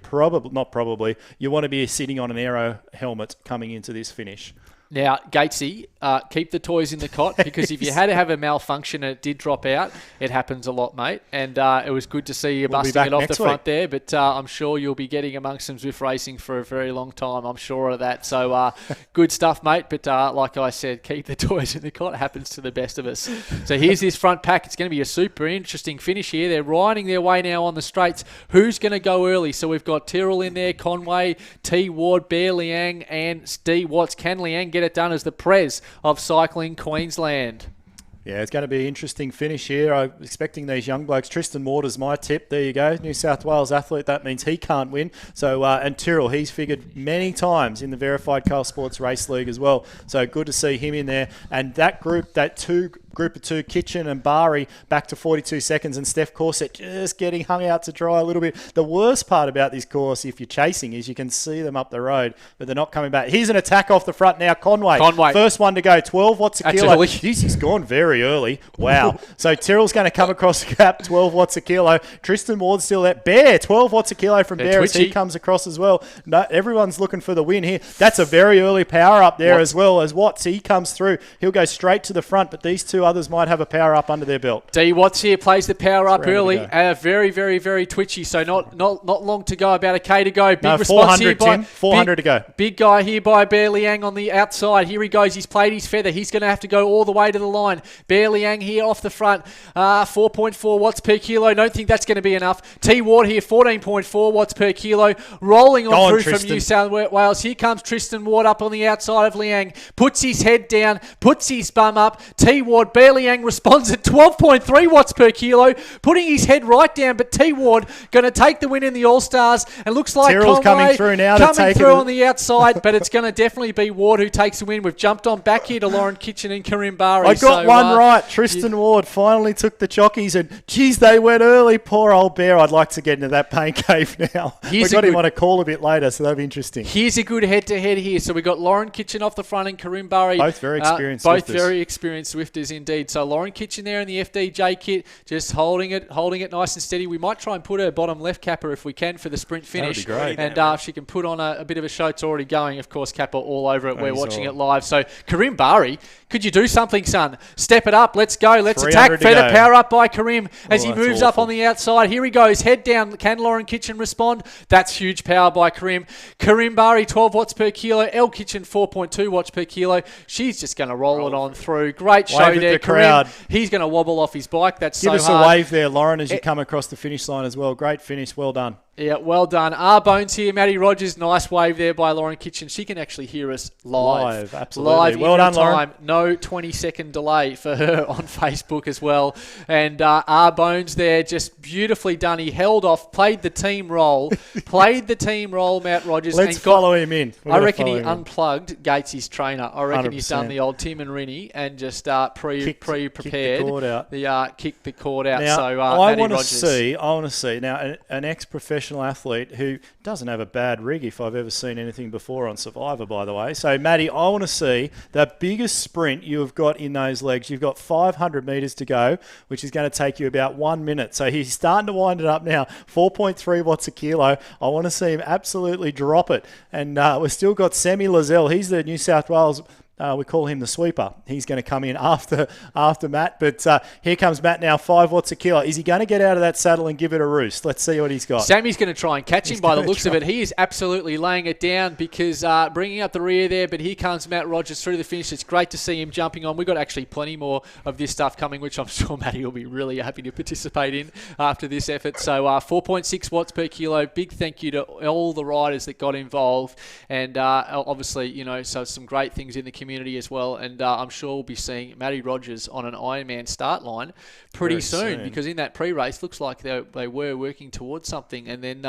want to be sitting on an aero helmet coming into this finish. Now, Gatesy, keep the toys in the cot, because if you had to have a malfunction and it did drop out, it happens a lot, mate. And it was good to see you busting it off the front there, but I'm sure you'll be getting amongst some Zwift racing for a very long time. I'm sure of that. So good stuff, mate. But like I said, keep the toys in the cot. It happens to the best of us. So here's this front pack. It's going to be a super interesting finish here. They're riding their way now on the straights. Who's going to go early? So we've got Tyrrell in there, Conway, T. Ward, Bear Liang, and D. Watts. Can Liang get it done as the Prez of Cycling Queensland? Yeah, it's going to be an interesting finish here. I'm expecting these young blokes. Tristan Ward is my tip. There you go. New South Wales athlete. That means he can't win. So, and Tyrrell, he's figured many times in the Verified Car Sports Race League as well. So good to see him in there. And that group, group of two, Kitchen and Bari, back to 42 seconds, and Steph Corset just getting hung out to dry a little bit. The worst part about this course, if you're chasing, is you can see them up the road, but they're not coming back. Here's an attack off the front now. Conway. First one to go, 12 watts a kilo. He's gone very early. Wow. So Tyrrell's going to come across the gap, 12 watts a kilo. Tristan Ward's still there. Bear, 12 watts a kilo from Bear as he comes across as well. No, everyone's looking for the win here. That's a very early power up there as well as Watts. He comes through. He'll go straight to the front, but these two others might have a power up under their belt. D. Watts here plays the power up early. Very, very, very twitchy. So not long to go. About a K to go. Big response here by Tim. 400 to go. Big guy here by Bear Liang on the outside. Here he goes. He's played his feather. He's going to have to go all the way to the line. Bear Liang here off the front. 4.4 watts per kilo. Don't think that's going to be enough. T. Ward here, 14.4 watts per kilo. Rolling on through from New South Wales. Here comes Tristan Ward up on the outside of Liang. Puts his head down. Puts his bum up. T. Ward, Bear Liang responds at 12.3 watts per kilo, putting his head right down, but T. Ward going to take the win in the All-Stars, and looks like Tyrrell's coming through now on the outside, but it's going to definitely be Ward who takes the win. We've jumped on back here to Lauren Kitchen and Karim Bari. I got one right. Tristan Ward finally took the chockies, and geez, they went early. Poor old Bear. I'd like to get into that pain cave now. We've got him on a call a bit later, so that'll be interesting. Here's a good head-to-head here. So we've got Lauren Kitchen off the front and Karim Bari. Both very experienced Both Swifters. very experienced Swifters indeed. So Lauren Kitchen there in the FDJ kit, just holding it nice and steady. We might try and put her bottom left capper if we can for the sprint finish. That'd be great. And if she can put on a bit of a show, it's already going. Of course, capper all over it. We're watching it live. So Karim Bari, could you do something, son? Step it up. Let's go. Let's attack. Feather power up by Karim as he moves up on the outside. Here he goes. Head down. Can Lauren Kitchen respond? That's huge power by Karim. Karim Bari, 12 watts per kilo. Elle Kitchen, 4.2 watts per kilo. She's just going to roll it on through. Great show there, Karim. He's going to wobble off his bike. That's Give us a wave there, Lauren, as you come across the finish line as well. Great finish. Well done. Yeah, well done. R-Bones here. Maddie Rogers, nice wave there by Lauren Kitchen. She can actually hear us live. Absolutely. Live well done, Lauren. No 20-second delay for her on Facebook as well. And R-Bones there, just beautifully done. He held off, played the team role, Matt Rogers. Let's follow him in. I reckon he unplugged Gates' trainer. I reckon 100%. He's done the old Tim and Rinny and just pre-prepared. Kicked the cord out. Kicked the cord out. Now, so I want to see now an ex-professional athlete who doesn't have a bad rig if I've ever seen anything before on Survivor, by the way. So, Maddie, I want to see the biggest sprint you have got in those legs. You've got 500 metres to go, which is going to take you about 1 minute. So he's starting to wind it up now. 4.3 watts a kilo. I want to see him absolutely drop it. And we've still got Sammy Lazelle. He's the New South Wales... we call him the sweeper. He's going to come in after Matt. But here comes Matt now, 5 watts a kilo. Is he going to get out of that saddle and give it a roost? Let's see what he's got. Sammy's going to try and catch him by the looks of it. He is absolutely laying it down because bringing up the rear there, but here comes Matt Rogers through the finish. It's great to see him jumping on. We've got actually plenty more of this stuff coming, which I'm sure Matty will be really happy to participate in after this effort. So 4.6 watts per kilo. Big thank you to all the riders that got involved. And obviously, so some great things in the community as well, and I'm sure we'll be seeing Matty Rogers on an Ironman start line pretty soon because in that pre-race looks like they were working towards something. And then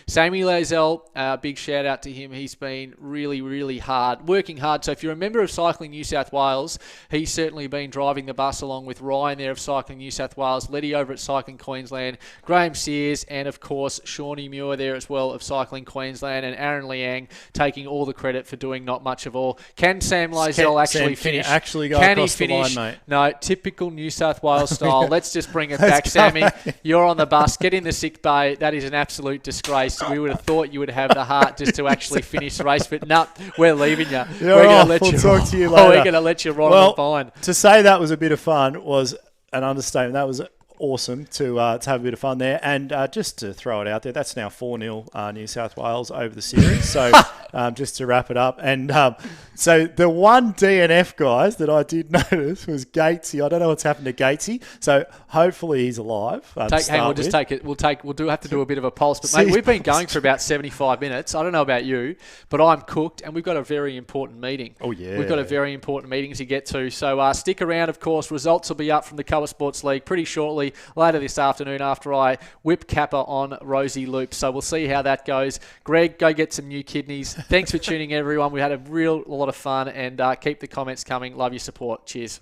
Sammy Lazelle, big shout out to him. He's been really, really working hard. So if you're a member of Cycling New South Wales, he's certainly been driving the bus along with Ryan there of Cycling New South Wales, Letty over at Cycling Queensland, Graham Sears, and of course Shawnee Muir there as well of Cycling Queensland, and Aaron Liang taking all the credit for doing not much of all. Can Sam Lazelle actually finish? Can he finish? The line, mate? No, typical New South Wales style. Let's just bring it back, Sammy. You're on the bus. Get in the sick bay. That is an absolute disgrace. We would have thought you would have the heart just to actually finish the race, but no, we're leaving you. We're going to let you talk to you later. We're going to let you ride on the vine. To say that was a bit of fun was an understatement. That was awesome to have a bit of fun there. And just to throw it out there, that's now 4-0 New South Wales over the series. So just to wrap it up. And so the one DNF, guys, that I did notice was Gatesy. I don't know what's happened to Gatesy. So hopefully he's alive. We'll take it. We'll have to do a bit of a pulse. But mate, we've been going for about 75 minutes. I don't know about you, but I'm cooked, and we've got a very important meeting. Oh yeah, we've got a very important meeting to get to. So stick around. Of course, results will be up from the Cover Sports League pretty shortly later this afternoon after I whip Kappa on Rosie Loop. So we'll see how that goes. Greg, go get some new kidneys. Thanks for tuning in, everyone. We had a lot of fun, and keep the comments coming. Love your support. Cheers.